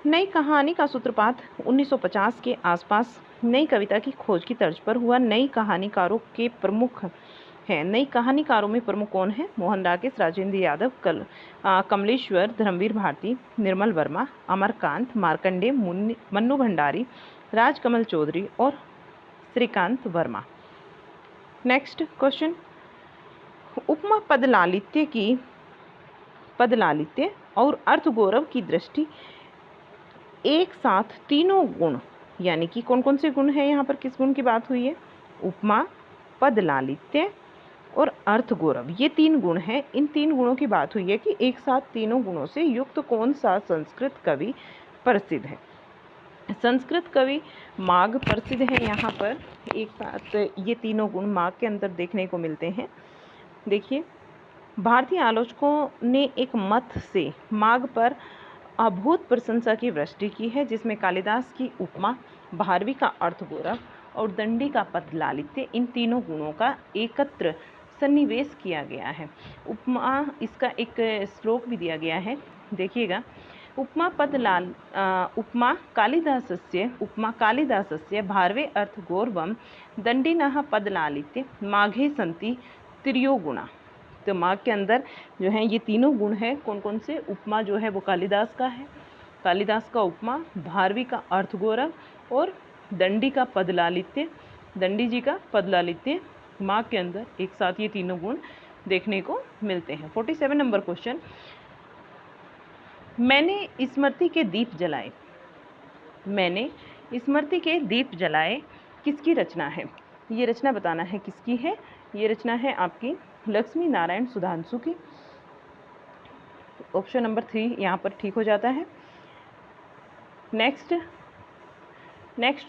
नई कहानी का सूत्रपात 1950 के आसपास नई कविता की खोज की तर्ज पर हुआ। नई कहानीकारों के प्रमुख हैं। नई कहानीकारों में प्रमुख कौन है? मोहन राकेश, राजेंद्र यादव, कमलेश्वर, धर्मवीर भारती, निर्मल वर्मा, अमरकांत, मार्कंडे, मन्नू भंडारी, राजकमल चौधरी और श्रीकांत वर्मा। नेक्स्ट क्वेश्चन, उपमा पदलालित्य और अर्थगौरव की दृष्टि एक साथ तीनों गुण, यानी कि कौन कौन से गुण हैं यहाँ पर, किस गुण की बात हुई है? उपमा, पदलालित्य और अर्थगौरव, ये 3 गुण हैं। इन 3 गुणों की बात हुई है कि एक साथ तीनों गुणों से युक्त कौन सा संस्कृत कवि प्रसिद्ध है। संस्कृत कवि माघ प्रसिद्ध है। यहाँ पर एक साथ ये तीनों गुण माघ के अंदर देखने को मिलते हैं। देखिए, भारतीय आलोचकों ने एक मत से माघ पर अभूत प्रशंसा की वृष्टि की है, जिसमें कालिदास की उपमा, भारवी का अर्थगौरव और दंडी का पदलालित्य, इन तीनों गुणों का एकत्र सन्निवेश किया गया है। उपमा, इसका एक श्लोक भी दिया गया है, देखिएगा। उपमा कालिदासस्य भारवे अर्थगौरवं दंडिनः पदलालित्य माघे सन्ति त्रियो गुणा। तो माघ के अंदर जो है ये तीनों गुण है। कौन कौन से? उपमा जो है वो कालिदास का है, कालिदास का उपमा, भारवी का अर्थगौरव और दंडी का पदलालित्य, दंडी जी का पदलालित्य। माघ के अंदर एक साथ ये तीनों गुण देखने को मिलते हैं। 47 नंबर क्वेश्चन, मैंने स्मृति के दीप जलाए। मैंने स्मृति के दीप जलाए किसकी रचना है? ये रचना बताना है किसकी है। ये रचना है आपकी लक्ष्मी नारायण सुधांशु की। ऑप्शन नंबर 3 यहाँ पर ठीक हो जाता है। नेक्स्ट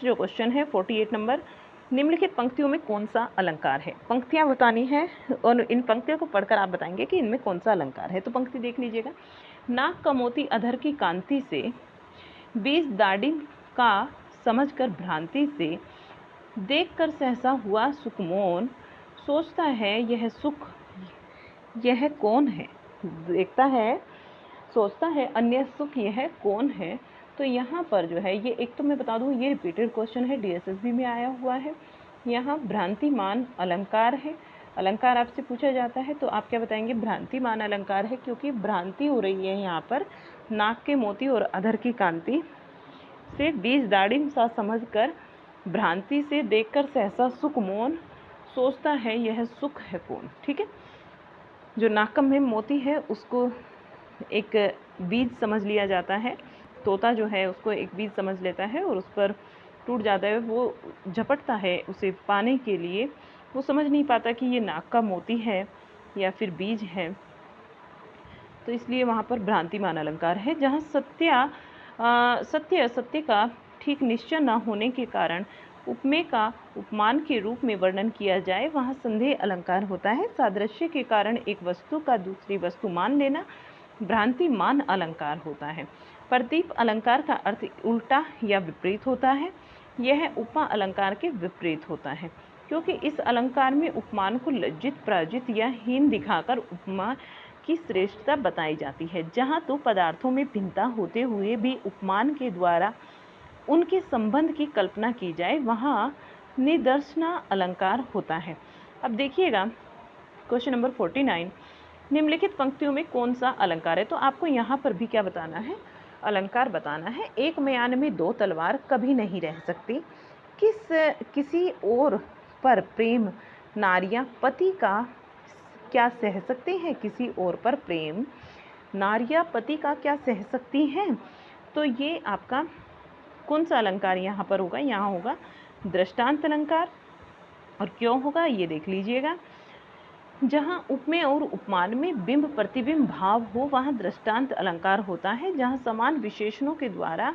जो क्वेश्चन है 48 नंबर, निम्नलिखित पंक्तियों में कौन सा अलंकार है? पंक्तियाँ बतानी है और इन पंक्तियों को पढ़कर आप बताएंगे कि इनमें कौन सा अलंकार है। तो पंक्ति देख लीजिएगा। नाक का मोती अधर की कांति से, बीज दाढ़ी का समझकर भ्रांति से, देखकर सहसा हुआ सुखमोन, सोचता है यह सुख यह कौन है। देखता है, सोचता है अन्य सुख यह कौन है। तो यहाँ पर जो है ये, एक तो मैं बता दूँ ये रिपीटेड क्वेश्चन है, DSSB में आया हुआ है। यहाँ भ्रांतिमान अलंकार है। अलंकार आपसे पूछा जाता है तो आप क्या बताएंगे? भ्रांतिमान अलंकार है, क्योंकि भ्रांति हो रही है यहाँ पर। नाक के मोती और अधर की कांति से, बीज दाढ़ी सा समझकर भ्रांति से, देखकर सहसा सुख मौन, सोचता है यह सुख है कौन। ठीक है, जो नाक में मोती है उसको एक बीज समझ लिया जाता है। तोता जो है उसको एक बीज समझ लेता है और उस पर टूट जाता है, वो झपटता है उसे पाने के लिए। वो समझ नहीं पाता कि ये नाक का मोती है या फिर बीज है, तो इसलिए वहाँ पर भ्रांतिमान अलंकार है। जहाँ सत्य का ठीक निश्चय न होने के कारण उपमेय का उपमान के रूप में वर्णन किया जाए, वहाँ संदेह अलंकार होता है। सादृश्य के कारण एक वस्तु का दूसरी वस्तु मान लेना भ्रांतिमान अलंकार होता है। प्रदीप अलंकार का अर्थ उल्टा या विपरीत होता है। यह उपमा अलंकार के विपरीत होता है, क्योंकि इस अलंकार में उपमान को लज्जित, पराजित या हीन दिखाकर उपमा की श्रेष्ठता बताई जाती है। जहाँ तो पदार्थों में भिन्नता होते हुए भी उपमान के द्वारा उनके संबंध की कल्पना की जाए, वहाँ निदर्शना अलंकार होता है। अब देखिएगा क्वेश्चन नंबर 49, निम्नलिखित पंक्तियों में कौन सा अलंकार है? तो आपको यहाँ पर भी क्या बताना है? अलंकार बताना है। एक म्यान में 2 तलवार कभी नहीं रह सकती। किसी और पर प्रेम नारियां पति का क्या सह सकते हैं? किसी और पर प्रेम नारियां पति का क्या सह सकती हैं? तो ये आपका कौन सा अलंकार यहाँ पर होगा? यहाँ होगा दृष्टांत अलंकार। और क्यों होगा ये देख लीजिएगा। जहाँ उपमेय और उपमान में बिंब प्रतिबिंब भाव हो वहाँ दृष्टांत अलंकार होता है। जहाँ समान विशेषणों के द्वारा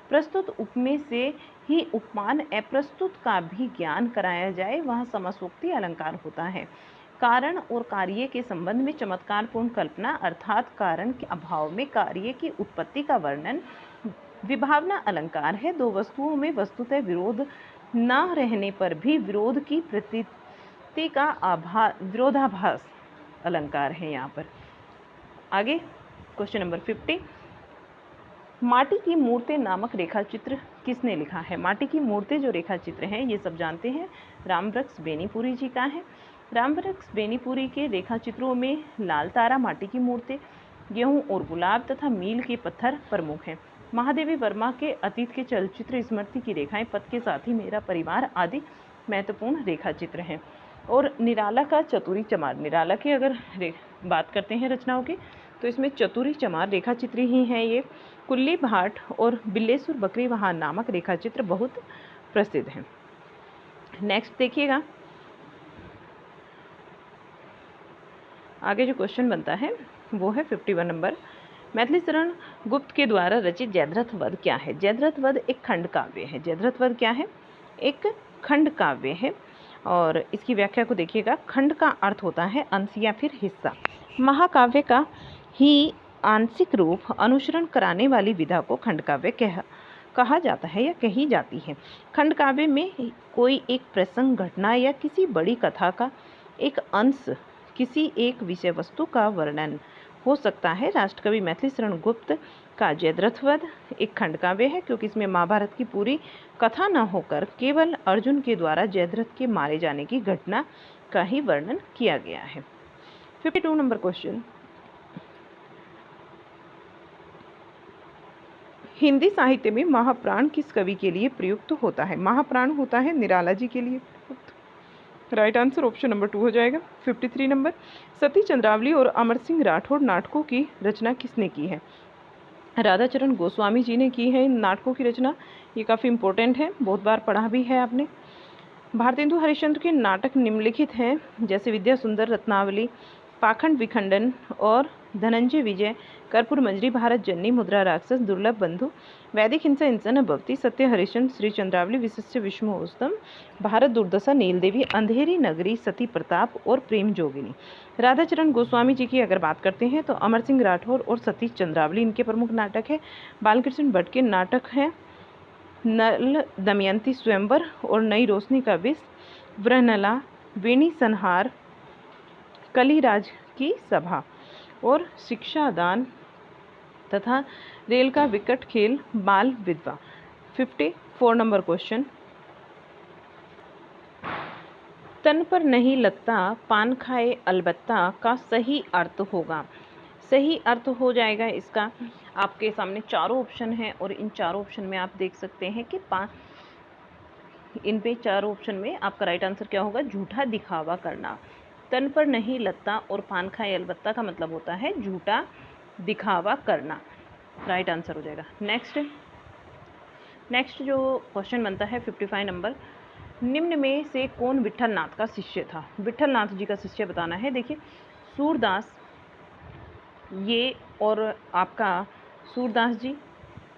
प्रस्तुत उपमेय से ही उपमान अप्रस्तुत का भी ज्ञान कराया जाए वहाँ समासोक्ति अलंकार होता है। कारण और कार्य के संबंध में चमत्कारपूर्ण कल्पना अर्थात कारण के अभाव में कार्य की उत्पत्ति का वर्णन विभावना अलंकार है। दो वस्तुओं में वस्तुतः विरोध न रहने पर भी विरोध की प्रतीति का विरोधाभास अलंकार है यहाँ पर। आगे क्वेश्चन नंबर 50, माटी की मूर्तें नामक रेखा चित्र किसने लिखा है? माटी की मूर्तें जो रेखा चित्र हैं ये सब जानते हैं, रामवृक्ष बेनीपुरी जी का है। रामवृक्ष बेनीपुरी के रेखा चित्रों में लाल तारा, माटी की मूर्तें, गेहूं और गुलाब तथा मील के पत्थर प्रमुख हैं। महादेवी वर्मा के अतीत के चलचित्र स्मृति की रेखाएं, पद के साथ ही मेरा परिवार आदि महत्वपूर्ण रेखा चित्र हैं। और निराला का चतुरी चमार, निराला की अगर बात करते हैं रचनाओं की तो इसमें चतुरी चमार रेखा चित्र ही हैं ये। कुल्ली भाट और बिल्लेसुर बकरी वहां नामक रेखा चित्र बहुत प्रसिद्ध हैं। नेक्स्ट देखिएगा, आगे जो क्वेश्चन बनता है वो है 51 नंबर, मैथिली शरण गुप्त के द्वारा रचित जयद्रथ वध क्या है? जयद्रथ वध एक खंड काव्य है। जयद्रथ वध क्या है? एक खंड काव्य है। और इसकी व्याख्या को देखिएगा। खंड का अर्थ होता है अंश या फिर हिस्सा। महाकाव्य का ही आंशिक रूप अनुसरण कराने वाली विधा को खंड काव्य कहा जाता है या कही जाती है। खंड काव्य में कोई एक प्रसंग, घटना या किसी बड़ी कथा का एक अंश, किसी एक विषय वस्तु का वर्णन हो सकता है। राष्ट्रकवि मैथिली शरण गुप्त का जयद्रथ वध एक खंड काव्य है क्योंकि इसमें महाभारत की पूरी कथा न होकर केवल अर्जुन के द्वारा जयद्रथ के मारे जाने की घटना का ही वर्णन किया गया है। 52 नंबर क्वेश्चन, हिंदी साहित्य में महाप्राण किस कवि के लिए प्रयुक्त होता है? महाप्राण होता है निराला जी के लिए प्रयुक्त। राइट आंसर ऑप्शन नंबर 2 हो जाएगा। 53 नंबर, सती चंद्रावली और अमर सिंह राठौड़ नाटकों की रचना किसने की है? राधाचरण गोस्वामी जी ने की है इन नाटकों की रचना। ये काफ़ी इंपॉर्टेंट है, बहुत बार पढ़ा भी है आपने। भारतेंदु हरिश्चंद्र के नाटक निम्नलिखित हैं जैसे विद्या सुंदर, रत्नावली, पाखंड विखंडन और धनंजय विजय, कर्पूर मंजरी, भारत जननी, मुद्रा राक्षस, दुर्लभ बंधु, वैदिक हिंसा इंसन भक्ति, सत्य हरिश्चंद्र, श्री चंद्रावली, विशिष्य विष्णुस्तम, भारत दुर्दशा, नीलदेवी, अंधेरी नगरी, सती प्रताप और प्रेम जोगिनी। राधाचरण गोस्वामी जी की अगर बात करते हैं तो अमर सिंह राठौर और सती चंद्रावली इनके प्रमुख नाटक है। बालकृष्ण भट्ट के नाटक हैं नल दमयंती स्वयंवर और नई रोशनी का विष, वृहनला, वेणी संहार, कलिराज की सभा और शिक्षादान तथा रेल का विकट खेल, बाल विधवा। 54 नंबर क्वेश्चन, तन पर नहीं लगता पान खाए अलबत्ता का सही अर्थ होगा। सही अर्थ हो जाएगा इसका, आपके सामने चारों ऑप्शन हैं और इन चारों ऑप्शन में आप देख सकते हैं कि इन पे चारों ऑप्शन में आपका राइट आंसर क्या होगा? झूठा दिखावा करना। तन पर नहीं लगता और पान खाए अलबत्ता का मतलब होता है झूठा दिखावा करना। राइट आंसर हो जाएगा। नेक्स्ट जो क्वेश्चन बनता है 55 नंबर, निम्न में से कौन विठल नाथ का शिष्य था? विठल नाथ जी का शिष्य बताना है। देखिए, सूरदास ये और आपका सूरदास जी,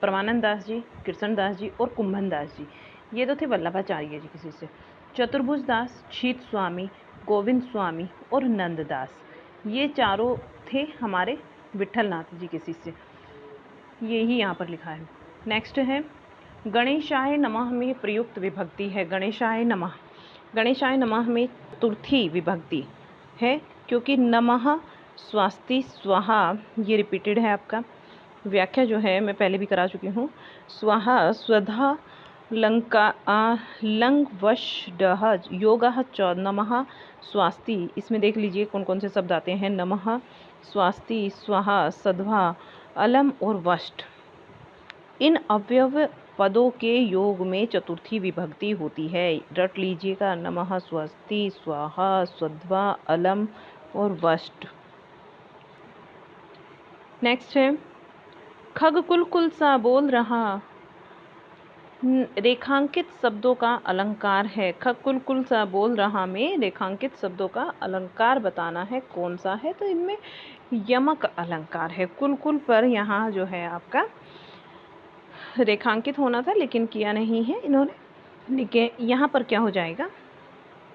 परमानंद दास जी, कृष्णदास जी और कुंभन दास जी, ये तो थे वल्लभाचार्य जी के शिष्य। चतुर्भुज दास, शीत स्वामी, गोविंद स्वामी और नंददास, ये चारों थे हमारे विठल नाथ जी के शिष्य। ये ही यहाँ पर लिखा है। नेक्स्ट है गणेशाय नमः में प्रयुक्त विभक्ति है। गणेशाय नमः में चतुर्थी विभक्ति है क्योंकि नमः, स्वास्ति, स्वाहा ये रिपीटेड है। आपका व्याख्या जो है मैं पहले भी करा चुकी हूँ। स्वाहा, स्वधा, लंग वश डह योगः च, नमः, स्वास्ति। इसमें देख लीजिए कौन कौन से शब्द आते हैं। नमः, स्वास्ति, स्वाहा, सद्वा, अलम और वष्ट। इन अव्यव पदों के योग में चतुर्थी विभक्ति होती है। रट लीजिएगा, नमः, स्वस्ति, स्वाहा, सद्वा, अलम और वष्ट। नेक्स्ट है खग कुल कुल सा बोल रहा रेखांकित शब्दों का अलंकार है। कुल कुल सा बोल रहा में रेखांकित शब्दों का अलंकार बताना है, कौन सा है? तो इनमें यमक अलंकार है। कुल कुल पर यहाँ जो है आपका रेखांकित होना था लेकिन किया नहीं है इन्होंने, लेकिन यहाँ पर क्या हो जाएगा?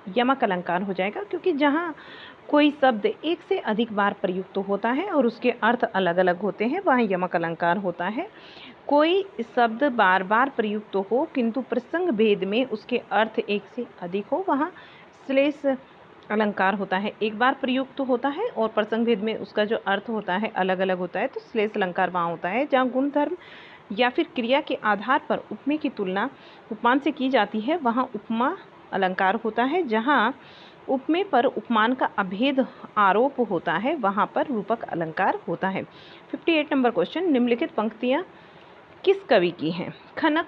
यमक अलंकार हो जाएगा, क्योंकि जहाँ कोई शब्द एक से अधिक बार प्रयुक्त होता है और उसके अर्थ अलग अलग होते हैं, वहाँ यमक अलंकार होता है। कोई शब्द बार बार प्रयुक्त हो किंतु प्रसंग भेद में उसके अर्थ एक से अधिक हो, वहाँ श्लेष अलंकार होता है। एक बार प्रयुक्त होता है और प्रसंग भेद में उसका जो अर्थ होता है अलग अलग होता है, तो श्लेष अलंकार वहाँ होता है। जहाँ गुणधर्म या फिर क्रिया के आधार पर उपमेय की तुलना उपमान से की जाती है, वहाँ उपमा अलंकार होता है। जहाँ उपमेय पर उपमान का अभेद आरोप होता है, वहाँ पर रूपक अलंकार होता है। 58 नंबर क्वेश्चन, निम्नलिखित पंक्तियाँ किस कवि की हैं? खनक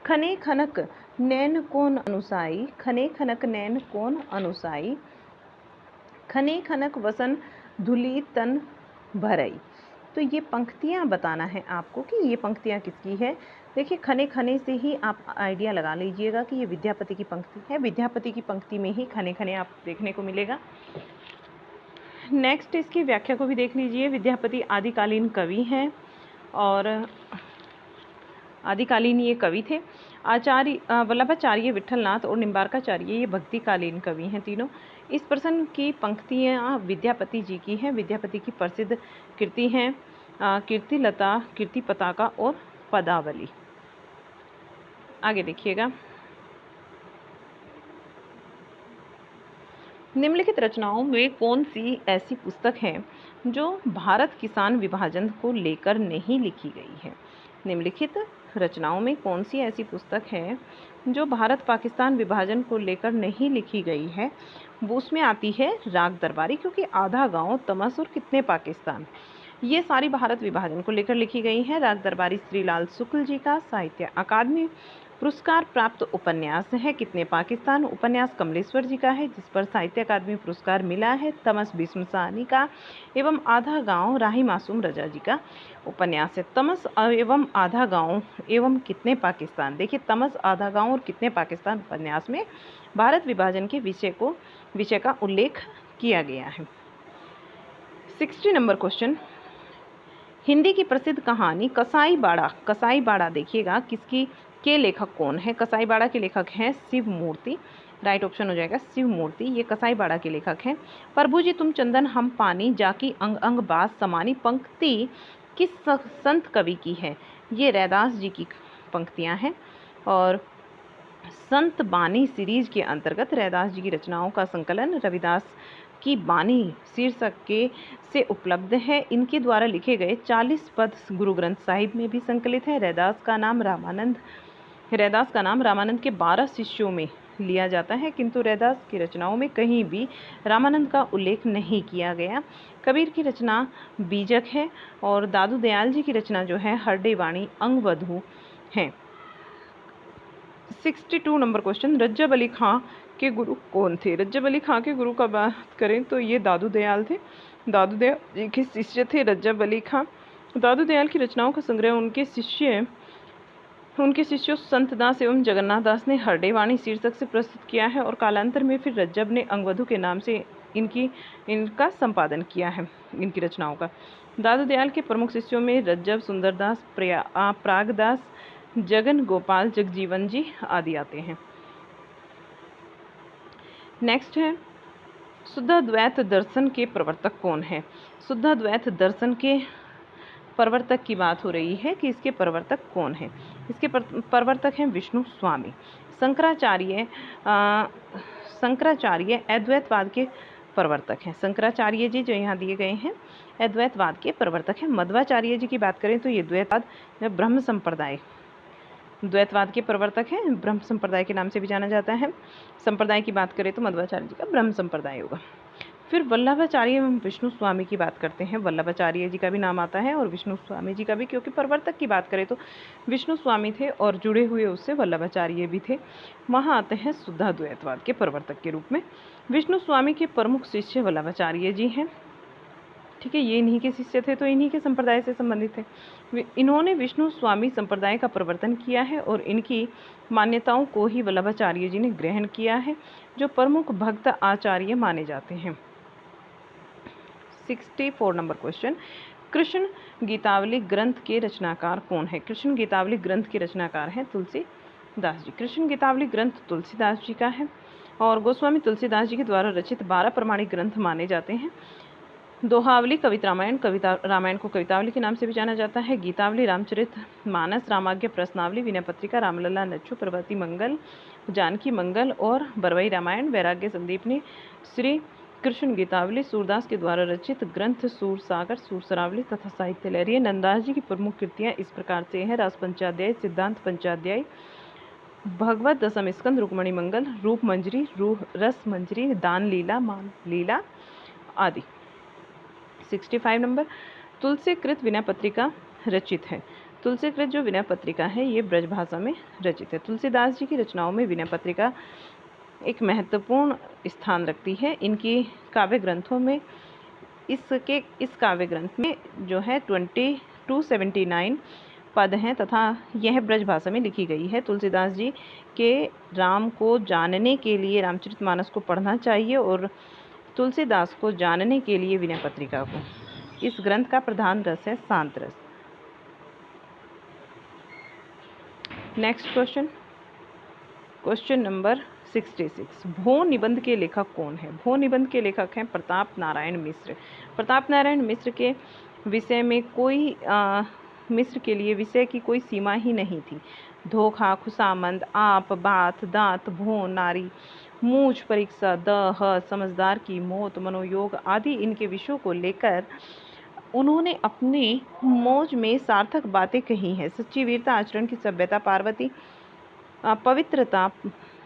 खने खनक नैन कौन अनुसाई, खने खनक नैन कौन अनुसाई, खने खनक वसन धुली तन भरई। तो ये पंक्तियाँ बताना है आपको कि ये पंक्तियाँ किसकी है। देखिए, खने खने से ही आप आइडिया लगा लीजिएगा कि ये विद्यापति की पंक्ति है। विद्यापति की पंक्ति में ही खने खने आप देखने को मिलेगा। नेक्स्ट इसकी व्याख्या को भी देख लीजिए। विद्यापति आदिकालीन कवि हैं और आदिकालीन ये कवि थे। आचार्य वल्लभाचार्य, विठलनाथ और निम्बार्काचार्य ये भक्तिकालीन कवि हैं तीनों। इस प्रसंग की पंक्तियाँ विद्यापति जी की हैं। विद्यापति की प्रसिद्ध कृति हैं कीर्तिलता, कीर्ति पताका और पदावली। आगे देखिएगा, निम्नलिखित रचनाओं में कौन सी ऐसी पुस्तक है जो भारत किसान विभाजन को लेकर नहीं लिखी गई है? निम्नलिखित रचनाओं में कौन सी ऐसी पुस्तक है जो भारत पाकिस्तान विभाजन को लेकर नहीं लिखी गई है? वो उसमें आती है राग दरबारी, क्योंकि आधा गांव तमस और कितने पाकिस्तान, ये सारी भारत विभाजन को लेकर लिखी गई है। राग दरबारी श्रीलाल शुक्ल जी का साहित्य अकादमी पुरस्कार प्राप्त उपन्यास है। कितने पाकिस्तान उपन्यास कमलेश्वर जी का है, जिस पर साहित्य अकादमी पुरस्कार मिला है। तमस भीष्म साहनी का एवं आधा गांव राही मासूम रजा जी का उपन्यास है। तमस एवं आधा गांव एवं कितने पाकिस्तान, देखिए तमस, आधा गांव और कितने पाकिस्तान उपन्यास में भारत विभाजन के विषय का उल्लेख किया गया है। 60 नंबर क्वेश्चन, हिंदी की प्रसिद्ध कहानी कसाई बाड़ा देखिएगा किसकी के लेखक कौन है? कसाई बाड़ा के लेखक हैं शिव मूर्ति। राइट ऑप्शन हो जाएगा शिव मूर्ति, ये कसाई बाड़ा के लेखक हैं। प्रभु जी तुम चंदन हम पानी, जाकी अंग अंग बास समानी, पंक्ति किस संत कवि की है? ये रैदास जी की पंक्तियां हैं और संत बानी सीरीज के अंतर्गत रैदास जी की रचनाओं का संकलन रविदास की बानी शीर्षक के से उपलब्ध है। इनके द्वारा लिखे गए 40 पद गुरु ग्रंथ साहिब में भी संकलित है। रैदास का नाम रामानंद के 12 शिष्यों में लिया जाता है, किंतु रैदास की रचनाओं में कहीं भी रामानंद का उल्लेख नहीं किया गया। कबीर की रचना बीजक है और दादू दयाल जी की रचना जो है हरडे वाणी अंगवधु है। 62 नंबर क्वेश्चन, रज्जब अली खां के गुरु कौन थे? रज्जब अली खां के गुरु का बात करें तो ये दादू दयाल थे। दादू दयाल जी के शिष्य थे रज्जब अली खां। दादू दयाल की रचनाओं का संग्रह उनके शिष्यों संत दास एवं जगन्नाथ दास ने हरडे वाणी शीर्षक से प्रस्तुत किया है और कालांतर में फिर रज्जब ने अंगवधु के नाम से इनका संपादन किया है, इनकी रचनाओं का। दादू दयाल के प्रमुख शिष्यों में रज्जब, सुंदरदास, प्रागदास, जगन गोपाल, जगजीवन जी आदि आते हैं। नेक्स्ट है शुद्धाद्वैत दर्शन के प्रवर्तक कौन है? शुद्धाद्वैत दर्शन के प्रवर्तक की बात हो रही है कि इसके प्रवर्तक कौन है? इसके प्रवर्तक हैं विष्णु स्वामी। शंकराचार्य अद्वैतवाद के प्रवर्तक हैं। शंकराचार्य जी जो यहाँ दिए गए हैं अद्वैतवाद के प्रवर्तक हैं। मध्वाचार्य जी की बात करें तो ये द्वैतवाद के प्रवर्तक हैं, ब्रह्म संप्रदाय के नाम से भी जाना जाता है। संप्रदाय की बात करें तो मध्वाचार्य जी का ब्रह्म संप्रदाय होगा। फिर वल्लभाचार्य एवं विष्णु स्वामी की बात करते हैं। वल्लभाचार्य जी का भी नाम आता है और विष्णु स्वामी जी का भी, क्योंकि प्रवर्तक की बात करें तो विष्णु स्वामी थे और जुड़े हुए उससे वल्लभाचार्य भी थे। वहाँ आते हैं शुद्धाद्वैतवाद के प्रवर्तक के रूप में। विष्णु स्वामी के प्रमुख शिष्य वल्लभाचार्य जी हैं। ठीक है, ये इन्हीं के शिष्य थे, तो इन्हीं के संप्रदाय से संबंधित थे। इन्होंने विष्णु स्वामी संप्रदाय का प्रवर्तन किया है और इनकी मान्यताओं को ही वल्लभाचार्य जी ने ग्रहण किया है, जो प्रमुख भक्त आचार्य माने जाते हैं। 64 नंबर क्वेश्चन, कृष्ण गीतावली ग्रंथ के रचनाकार कौन है? कृष्ण गीतावली ग्रंथ के रचनाकार हैं तुलसीदास जी। कृष्ण गीतावली ग्रंथ तुलसीदास जी का है और गोस्वामी तुलसीदास जी के द्वारा रचित 12 प्रमाणिक ग्रंथ माने जाते हैं। दोहावली कविता रामायण को कवितावली के नाम से भी जाना जाता है। गीतावली, रामचरित मानस, रामाज्ञा, प्रश्नावली, विनय पत्रिका, रामलला, नच्चू, प्रभाती मंगल, जानकी मंगल और बरवई रामायण, वैराग्य संदीपनी, श्री कृष्ण गीतावली, सूरदास के द्वारा रचित ग्रंथ सूरसागर, सूरसरावली तथा साहित्य लहरी। नंददास जी की प्रमुख कृतियाँ इस प्रकार से हैं: रास पंचाध्याय, सिद्धांत पंचाध्याय, भगवत दशम स्कंद, रुक्मणी मंगल, रूप मंजरी, रस मंजरी, दान लीला, मान लीला आदि। 65 नंबर, तुलसीकृत विनय पत्रिका रचित है। तुलसीकृत जो विनय पत्रिका है ये ब्रज भाषा में रचित है। तुलसीदास जी की रचनाओं में विनय पत्रिका एक महत्वपूर्ण स्थान रखती है। इनकी काव्य ग्रंथों में इस काव्य ग्रंथ में जो है 279 पद हैं तथा यह ब्रज भाषा में लिखी गई है। तुलसीदास जी के राम को जानने के लिए रामचरितमानस को पढ़ना चाहिए और तुलसीदास को जानने के लिए विनय पत्रिका को। इस ग्रंथ का प्रधान रस है शांत रस। नेक्स्ट क्वेश्चन, क्वेश्चन नंबर 66, भो निबंध के लेखक कौन है? भो निबंध के लेखक हैं प्रताप नारायण मिश्र। प्रताप नारायण मिश्र के विषय में मिश्र के लिए विषय की कोई सीमा ही नहीं थी। धोखा, खुशामंद, आप, बात, दांत, भो, नारी, मूछ, परीक्षा, ह, समझदार की मौत, मनोयोग आदि इनके विषयों को लेकर उन्होंने अपनी मौज में सार्थक बातें कही हैं। सच्ची वीरता, आचरण की सभ्यता, पार्वती, पवित्रता,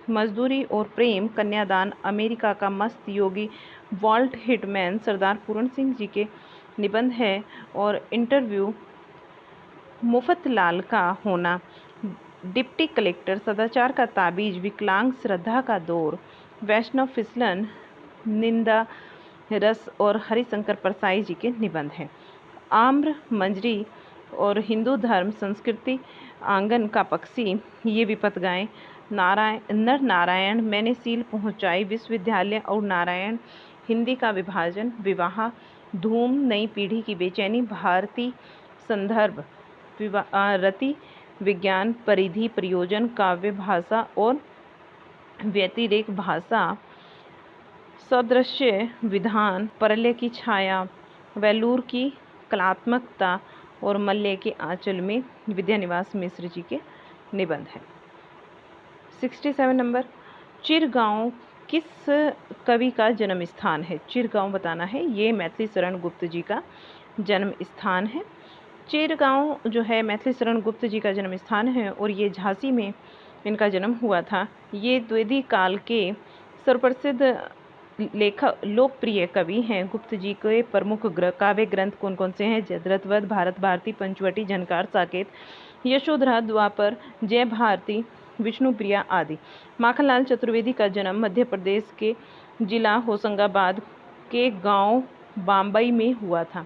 मजदूरी और प्रेम, कन्यादान, अमेरिका का मस्त योगी, वॉल्ट हिटमैन, सरदार पूरन सिंह जी के निबंध है और इंटरव्यू, मुफतलाल का होना, डिप्टी कलेक्टर, सदाचार का ताबीज, विकलांग, श्रद्धा का दौर, वैष्णव फिसलन, निंदा रस और हरिशंकर परसाई जी के निबंध हैं। आम्र मंजरी और हिंदू धर्म संस्कृति, आंगन का पक्षी, ये विपत गाएं, नर नारायण, मैंने सील पहुंचाई, विश्वविद्यालय और नारायण, हिंदी का विभाजन, विवाह, धूम, नई पीढ़ी की बेचैनी, भारती संदर्भ, रति, विज्ञान, परिधि, प्रयोजन, काव्य भाषा और व्यतिरेक भाषा, सदृश्य विधान, परल्य की छाया, वेलूर की कलात्मकता और मल्य के आंचल में विद्यानिवास मिश्र जी के निबंध हैं। 67 नंबर, चिरगांव किस कवि का जन्म स्थान है? चिरगांव बताना है, ये मैथिली शरण गुप्त जी का जन्म स्थान है। चिरगांव जो है मैथिली शरण गुप्त जी का जन्म स्थान है और ये झांसी में इनका जन्म हुआ था। ये द्विवेदी काल के सर्वप्रसिद्ध लेखक लोकप्रिय कवि हैं। गुप्त जी के प्रमुख काव्य ग्रंथ कौन कौन से हैं? जयद्रथवध, भारत भारती, पंचवटी, झनकार, साकेत, यशोधरा, द्वापर, जय भारती, विष्णुप्रिया आदि। माखनलाल चतुर्वेदी का जन्म मध्य प्रदेश के जिला होशंगाबाद के गांव बाम्बई में हुआ था।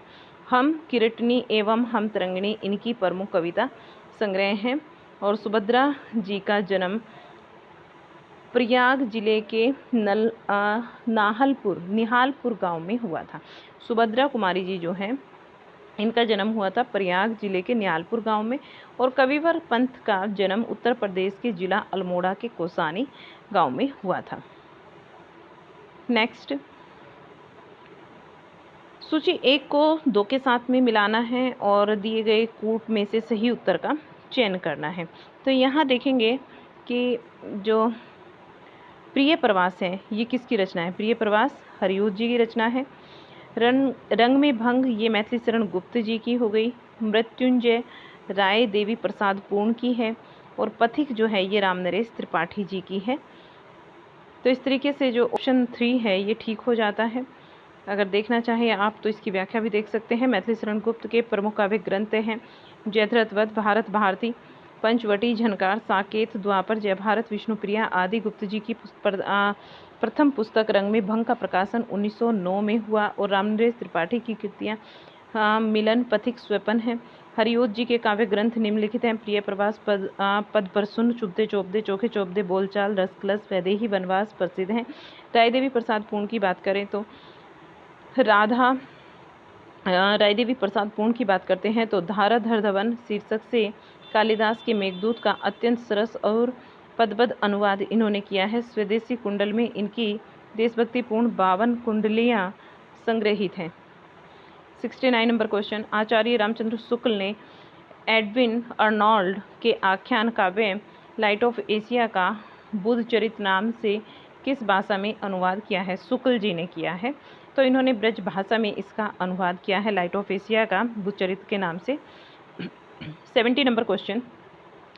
हम किरटनी एवं हम तरंगिणी इनकी प्रमुख कविता संग्रह हैं। और सुभद्रा जी का जन्म प्रयाग जिले के निहालपुर गांव में हुआ था। सुभद्रा कुमारी जी जो हैं इनका जन्म हुआ था प्रयाग जिले के निहालपुर गांव में। और कविवर पंथ का जन्म उत्तर प्रदेश के जिला अल्मोड़ा के कोसानी गांव में हुआ था। नेक्स्ट, सूची 1 को 2 के साथ में मिलाना है और दिए गए कूट में से सही उत्तर का चयन करना है। तो यहाँ देखेंगे कि जो प्रिय प्रवास है ये किसकी रचना है? प्रिय प्रवास हरियूत जी की रचना है। रंग में भंग ये मैथिली शरण गुप्त जी की हो गई। मृत्युंजय राय देवी प्रसाद पूर्ण की है। और पथिक जो है ये रामनरेश त्रिपाठी जी की है। तो इस तरीके से जो ऑप्शन 3 है ये ठीक हो जाता है। अगर देखना चाहें आप तो इसकी व्याख्या भी देख सकते हैं। मैथिली शरण गुप्त के प्रमुख काव्य ग्रंथ हैं जयद्रथवध, भारत भारती, पंचवटी, झनकार, साकेत, द्वापर, जय भारत, विष्णुप्रिया आदि। गुप्त जी की प्रथम पुस्तक रंग में भंग का प्रकाशन 1909 में हुआ और रामनरेश त्रिपाठी की कृतियाँ मिलन, पथिक, स्वपन है। हरिओत जी के काव्य ग्रंथ निम्नलिखित हैं: प्रिय प्रवास, पद पर सुन, चुभते चौपदे, चोखे चौपदे, बोलचाल, रसकलस, वैदेही वनवास प्रसिद्ध हैं। रायदेवी प्रसाद पूर्ण की बात करें तो रायदेवी प्रसाद पूर्ण की बात करते हैं तो धाराधर धवन शीर्षक से कालिदास के मेघदूत का अत्यंत सरस और पदबद्ध अनुवाद इन्होंने किया है। स्वदेशी कुंडल में इनकी देशभक्तिपूर्ण 52 कुंडलियाँ संग्रहित हैं। 69 नंबर क्वेश्चन, आचार्य रामचंद्र शुक्ल ने एडविन अर्नोल्ड के आख्यान काव्य लाइट ऑफ एशिया का बुद्धचरित नाम से किस भाषा में अनुवाद किया है? शुक्ल जी ने किया है, तो इन्होंने ब्रज भाषा में इसका अनुवाद किया है लाइट ऑफ एशिया का बुद्धचरित के नाम से। 70 नंबर क्वेश्चन,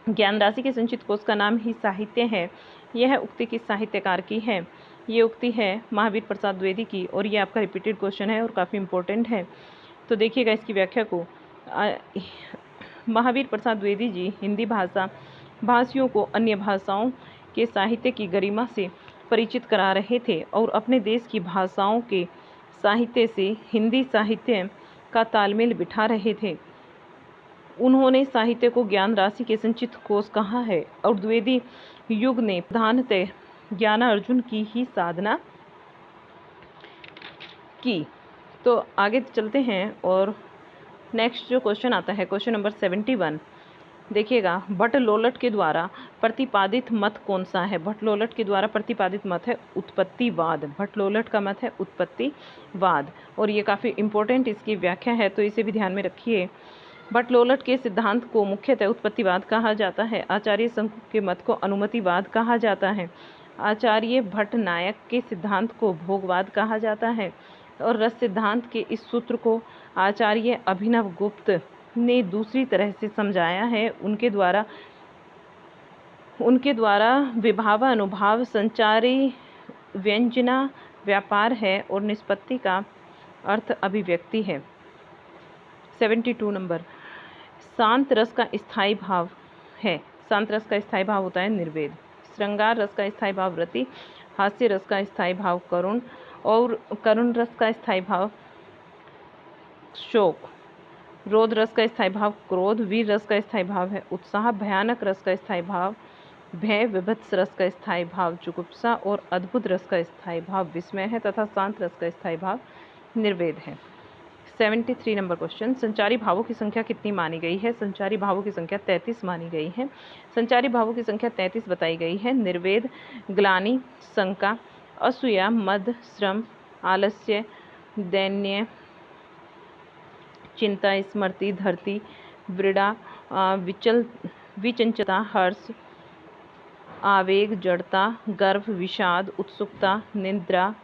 ज्ञान राशि के संचित कोश का नाम ही साहित्य है, यह उक्ति किस साहित्यकार की है? ये उक्ति है महावीर प्रसाद द्विवेदी की, और ये आपका रिपीटेड क्वेश्चन है और काफ़ी इंपॉर्टेंट है, तो देखिएगा इसकी व्याख्या को। महावीर प्रसाद द्विवेदी जी हिंदी भाषियों को अन्य भाषाओं के साहित्य की गरिमा से परिचित करा रहे थे और अपने देश की भाषाओं के साहित्य से हिंदी साहित्य का तालमेल बिठा रहे थे। उन्होंने साहित्य को ज्ञान राशि के संचित कोश कहा है और द्विवेदी युग ने प्रधानतः ज्ञानार्जन की ही साधना की। तो आगे चलते हैं और नेक्स्ट जो क्वेश्चन आता है क्वेश्चन नंबर 71, देखिएगा, भट्टलोलट के द्वारा प्रतिपादित मत कौन सा है? भट्टलोलट के द्वारा प्रतिपादित मत है उत्पत्तिवाद। भट्टलोलट का मत है उत्पत्तिवाद, और ये काफ़ी इंपॉर्टेंट इसकी व्याख्या है, तो इसे भी ध्यान में रखिए। भट्टलोलट के सिद्धांत को मुख्यतः उत्पत्तिवाद कहा जाता है। आचार्य शंकु के मत को अनुमतिवाद कहा जाता है। आचार्य भट्टनायक के सिद्धांत को भोगवाद कहा जाता है, और रस सिद्धांत के इस सूत्र को आचार्य अभिनव गुप्त ने दूसरी तरह से समझाया है। उनके द्वारा विभाव अनुभाव संचारी व्यंजना व्यापार है और निष्पत्ति का अर्थ अभिव्यक्ति है। 72 नंबर, शांत रस का स्थायी भाव है। शांत रस का स्थायी भाव होता है निर्वेद। श्रृंगार रस का स्थायी भाव रति, हास्य रस का स्थायी भाव करुण, और करुण रस का स्थायी भाव शोक, रोध रस का स्थायी भाव क्रोध, वीर रस का स्थायी भाव है उत्साह, भयानक रस का स्थायी भाव भय, विभत्स रस का स्थायी भाव जुगुप्सा, और अद्भुत रस का स्थायी भाव विस्मय है, तथा शांत रस का स्थायी भाव निर्वेद है। 73 नंबर क्वेश्चन, संचारी भावों की संख्या कितनी मानी गई है? संचारी भावों की संख्या 33 मानी गई है। संचारी भावों की संख्या 33 बताई गई है। निर्वेद, ग्लानि, शंका, असूया, मद, श्रम, आलस्य, दैन्य, चिंता, स्मृति, धरती, वृड़ा, विचंचता, हर्ष, आवेग, जड़ता, गर्भ, विषाद, उत्सुकता, निद्रा,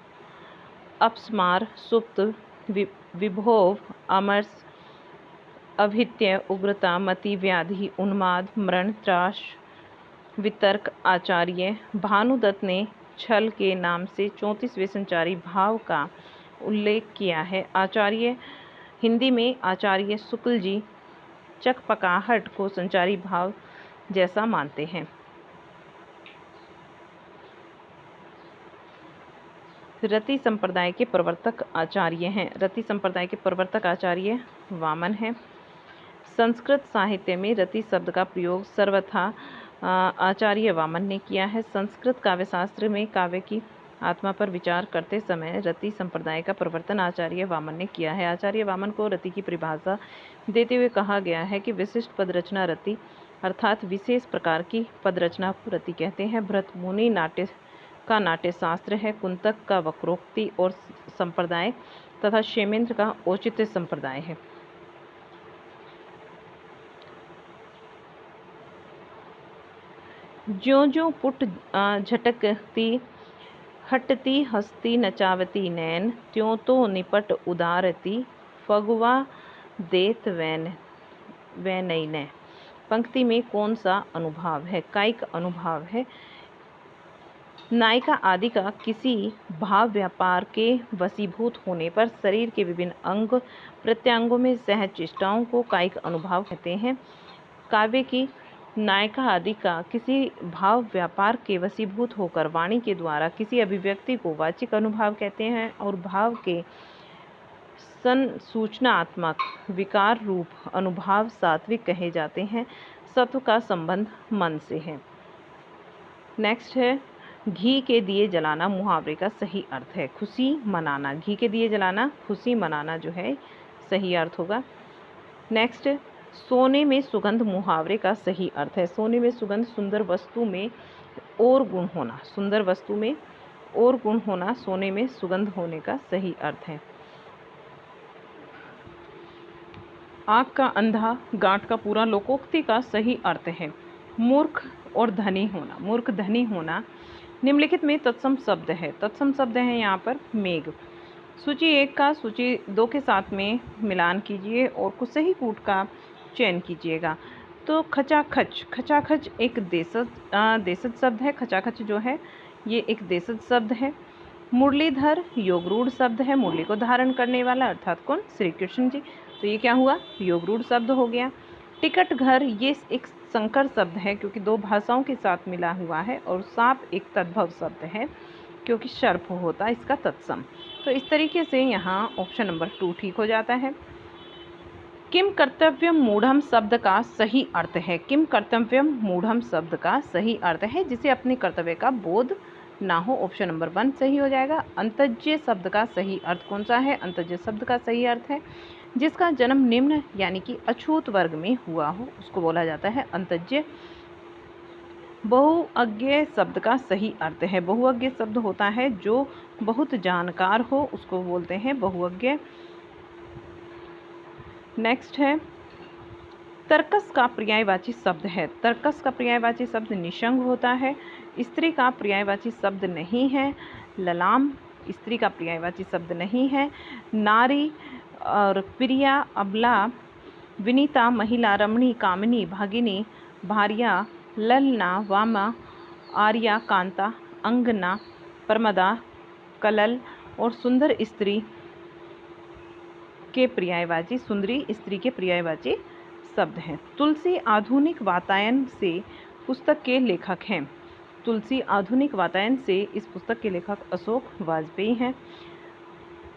अपस्मार, सुप्त, विभोव, अमरस, अभित्य, उग्रता, मति, व्याधि, उन्माद, मरण, त्रास, वितर्क। आचार्य भानुदत्त ने छल के नाम से 34वें संचारी भाव का उल्लेख किया है। हिंदी में आचार्य शुक्ल जी चकपकाहट को संचारी भाव जैसा मानते हैं। रति संप्रदाय के प्रवर्तक आचार्य हैं। रति संप्रदाय के प्रवर्तक आचार्य वामन हैं। संस्कृत साहित्य में रति शब्द का प्रयोग सर्वथा आचार्य वामन ने किया है। संस्कृत काव्यशास्त्र में काव्य की आत्मा पर विचार करते समय रति संप्रदाय का प्रवर्तन आचार्य वामन ने किया है। आचार्य वामन को रति की परिभाषा देते हुए कहा गया है कि विशिष्ट पदरचना रति अर्थात विशेष प्रकार की पदरचना को रति कहते हैं। भरतमुनि नाट्य शास्त्र है। कुंतक का वक्रोक्ति और संप्रदाय तथा क्षेमेंद्र का औचित्य संप्रदाय है। ज्यों ज्यों पुट झटकती हटती हस्ती नचावती नैन, त्यों तो निपट उदारती फगुआ देत वैनैन। पंक्ति में कौन सा अनुभाव है? कायिक अनुभाव है। नायिका आदि का किसी भाव व्यापार के वशीभूत होने पर शरीर के विभिन्न अंग प्रत्यंगों में सहज चेष्टाओं को कायिक अनुभाव कहते हैं। काव्य की नायिका आदि का किसी भाव व्यापार के वशीभूत होकर वाणी के द्वारा किसी अभिव्यक्ति को वाचिक अनुभाव कहते हैं और भाव के संसूचनात्मक विकार रूप अनुभाव सात्विक कहे जाते हैं। सत्व का संबंध मन से है। नेक्स्ट है, घी के दिए जलाना मुहावरे का सही अर्थ है। खुशी मनाना, घी के दिए जलाना खुशी मनाना जो है सही अर्थ होगा। नेक्स्ट, सोने में सुगंध मुहावरे का सही अर्थ है। सोने में सुगंध सुंदर वस्तु में और गुण होना, सुंदर वस्तु में और गुण होना सोने में सुगंध होने का सही अर्थ है। आँख का अंधा गांठ का पूरा लोकोक्ति का सही अर्थ है। मूर्ख और धनी होना, मूर्ख धनी होना निम्नलिखित में तत्सम शब्द है। तत्सम शब्द है यहाँ पर मेघ। सूची 1 का सूची 2 के साथ में मिलान कीजिए और कुछ सही कूट का चयन कीजिएगा। तो खचाखच, खचाखच एक देशज शब्द है। खचाखच जो है ये एक देशज शब्द है। मुरलीधर योगरूढ़ शब्द है, मुरली को धारण करने वाला, अर्थात कौन? श्री कृष्ण जी। तो ये क्या हुआ? योगरूढ़ शब्द हो गया। टिकट घर ये एक संकर शब्द है क्योंकि 2 भाषाओं के साथ मिला हुआ है, और सांप एक तद्भव शब्द है क्योंकि सर्प होता इसका तत्सम। तो इस तरीके से यहाँ ऑप्शन नंबर 2 ठीक हो जाता है। किम कर्तव्यम मूढ़म शब्द का सही अर्थ है। किम कर्तव्यम मूढ़म शब्द का सही अर्थ है जिसे अपने कर्तव्य का बोध ना हो। ऑप्शन नंबर 1 सही हो जाएगा। अंतज्य शब्द का सही अर्थ कौन सा है? अंतज्य शब्द का सही अर्थ है जिसका जन्म निम्न यानी कि अछूत वर्ग में हुआ हो, उसको बोला जाता है अंतज्य। बहुअज्ञ शब्द का सही अर्थ है। बहुअज्ञ शब्द होता है जो बहुत जानकार हो, उसको बोलते हैं बहुअज्ञ। नेक्स्ट है, तर्कस का पर्यायवाची शब्द है। तर्कस का पर्यायवाची शब्द निशंग होता है। स्त्री का पर्यायवाची शब्द नहीं है। ललाम स्त्री का पर्यायवाची शब्द नहीं है। नारी और प्रिया, अबला, विनीता, महिला, रमणी, कामिनी, भागिनी, भार्या, ललना, वामा, आर्या, कांता, अंगना, प्रमदा, कलल और सुंदर स्त्री के पर्यायवाची, सुंदरी स्त्री के पर्यायवाची शब्द हैं। तुलसी आधुनिक वातायन से पुस्तक के लेखक हैं। तुलसी आधुनिक वातायन से इस पुस्तक के लेखक अशोक वाजपेयी हैं।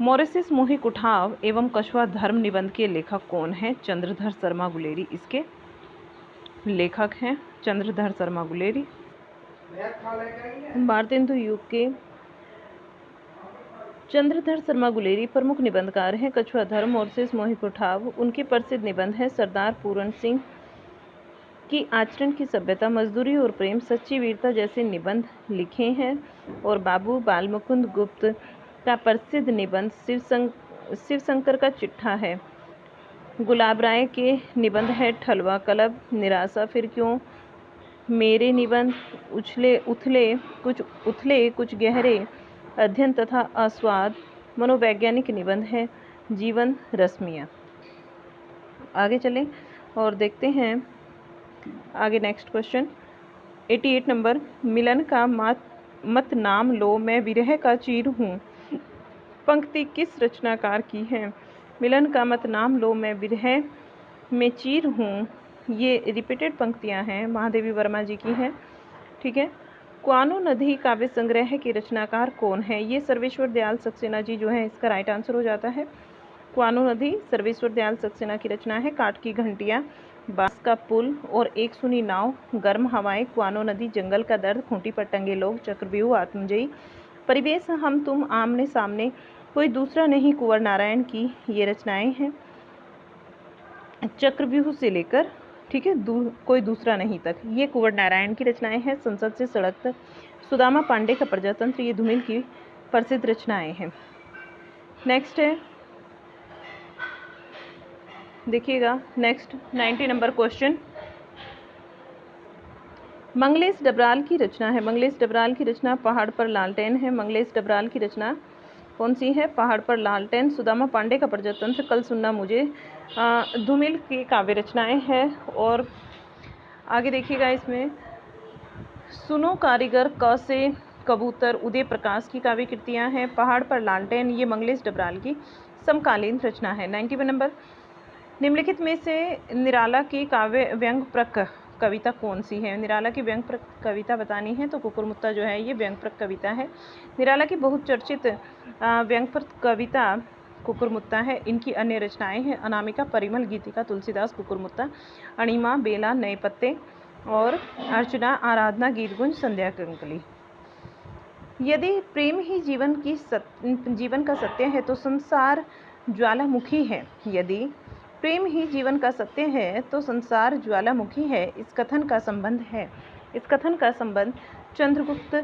मॉरिशस मोहि कुठाव एवं कछुआ धर्म निबंध के लेखक कौन हैं? चंद्रधर शर्मा गुलेरी इसके लेखक हैं। चंद्रधर शर्मा गुलेरी। भारतेंदु युग के चंद्रधर शर्मा गुलेरी प्रमुख निबंधकार हैं। कछुआ धर्म, मॉरिशस मोहि कुठाव उनके प्रसिद्ध निबंध हैं। सरदार पूरन सिंह की आचरण की सभ्यता, मजदूरी और प्रेम, सच्ची वीरता जैसे निबंध लिखे हैं। और बाबू बालमुकुंद गुप्त का प्रसिद्ध निबंध शिवशंकर का चिट्ठा है। गुलाब राय के निबंध है ठलवा कलब, निराशा फिर क्यों, मेरे निबंध, उथले कुछ गहरे, अध्ययन तथा आस्वाद, मनोवैज्ञानिक निबंध है जीवन रश्मियाँ। आगे चलें और देखते हैं आगे नेक्स्ट क्वेश्चन 88 नंबर। मिलन का मत नाम लो, मैं विरह का चीर हूँ। पंक्ति किस रचनाकार की है? मिलन का मत नाम लो, मैं विरह में चीर हूँ। ये रिपीटेड पंक्तियाँ हैं, महादेवी वर्मा जी की हैं। ठीक है। क्वानो नदी काव्य संग्रह के रचनाकार कौन है? ये सर्वेश्वर दयाल सक्सेना जी जो है इसका राइट आंसर हो जाता है। क्वानो नदी सर्वेश्वर दयाल सक्सेना की रचना है। काठ की घंटियाँ, बांस का पुल और एक सुनी नाव, गर्म हवाएं, क्वानो नदी, जंगल का दर्द, खूंटी पर टंगे लोग, चक्रव्यूह, आत्मजयी, परिवेश, हम तुम, आमने सामने, कोई दूसरा नहीं, कुंवर नारायण की ये रचनाएं हैं। चक्रव्यूह से लेकर ठीक है कोई दूसरा नहीं तक ये कुंवर नारायण की रचनाएं हैं। संसद से सड़क तक, सुदामा पांडे का प्रजातंत्र, ये धूमिल की प्रसिद्ध रचनाएं हैं। नेक्स्ट है, देखिएगा next 90 number question. Manglesh Dabral की रचना है। मंगलेश डबराल की रचना पहाड़ पर लालटेन है। मंगलेश डबराल की रचना कौन सी है? पहाड़ पर लालटेन। सुदामा पांडे का प्रजातंत्र, कल सुनना मुझे, धूमिल की काव्य रचनाएं हैं। और आगे देखिएगा इसमें सुनो कारीगर, क से कबूतर, उदय प्रकाश की काव्य कृतियाँ हैं। पहाड़ पर लालटेन ये मंगलेश डबराल की समकालीन रचना है। 91 नंबर। निम्नलिखित में से निराला की काव्य व्यंग प्रक कविता कौन सी है? निराला की व्यंग कविता बतानी है तो कुकुरमुत्ता जो है ये व्यंग कविता है। निराला की बहुत चर्चित व्यंग कविता कुकुरमुत्ता है। इनकी अन्य रचनाएं हैं अनामिका, परिमल, गीतिका, तुलसीदास, कुकुरमुत्ता, अणिमा, बेला, नए पत्ते और अर्चना, आराधना, गीतगुंज, संध्या कंकली। यदि प्रेम ही जीवन का सत्य है तो संसार ज्वालामुखी है। यदि प्रेम ही जीवन का सत्य है तो संसार ज्वालामुखी है। इस कथन का संबंध चंद्रगुप्त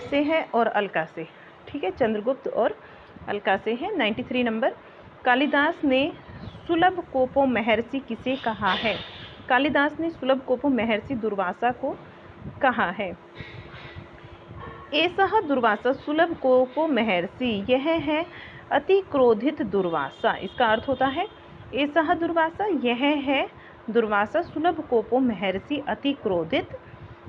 से है और अलका से। ठीक है, चंद्रगुप्त और अलका से है। 93 नंबर, कालिदास ने सुलभ कोपो महर्षि किसे कहा है? कालिदास ने सुलभ कोपो महर्षि दुर्वासा को कहा है। एसह दुर्वासा सुलभ कोपो महर्षि, यह है अति क्रोधित दुर्वासा। इसका अर्थ होता है एसह दुर्वासा, यह है दुर्वासा सुलभ कोपो महर्षि, अति क्रोधित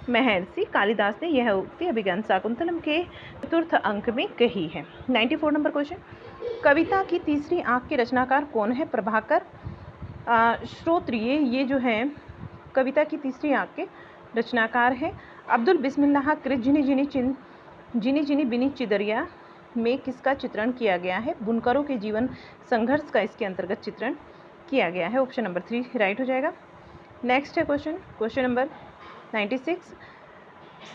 महर्षि। कालिदास ने यह उक्ति अभिज्ञान शाकुंतलम के 4th अंक में कही है। 94 नंबर क्वेश्चन, कविता की तीसरी आंख के रचनाकार कौन है? प्रभाकर श्रोत्रिय, ये जो है कविता की तीसरी आंख के रचनाकार है। अब्दुल बिस्मिल्लाह कृत जिनी जिनी बिनी चिदरिया में किसका चित्रण किया गया है? बुनकरों के जीवन संघर्ष का इसके अंतर्गत चित्रण किया गया है। ऑप्शन नंबर 3 राइट हो जाएगा। नेक्स्ट है क्वेश्चन नंबर 96,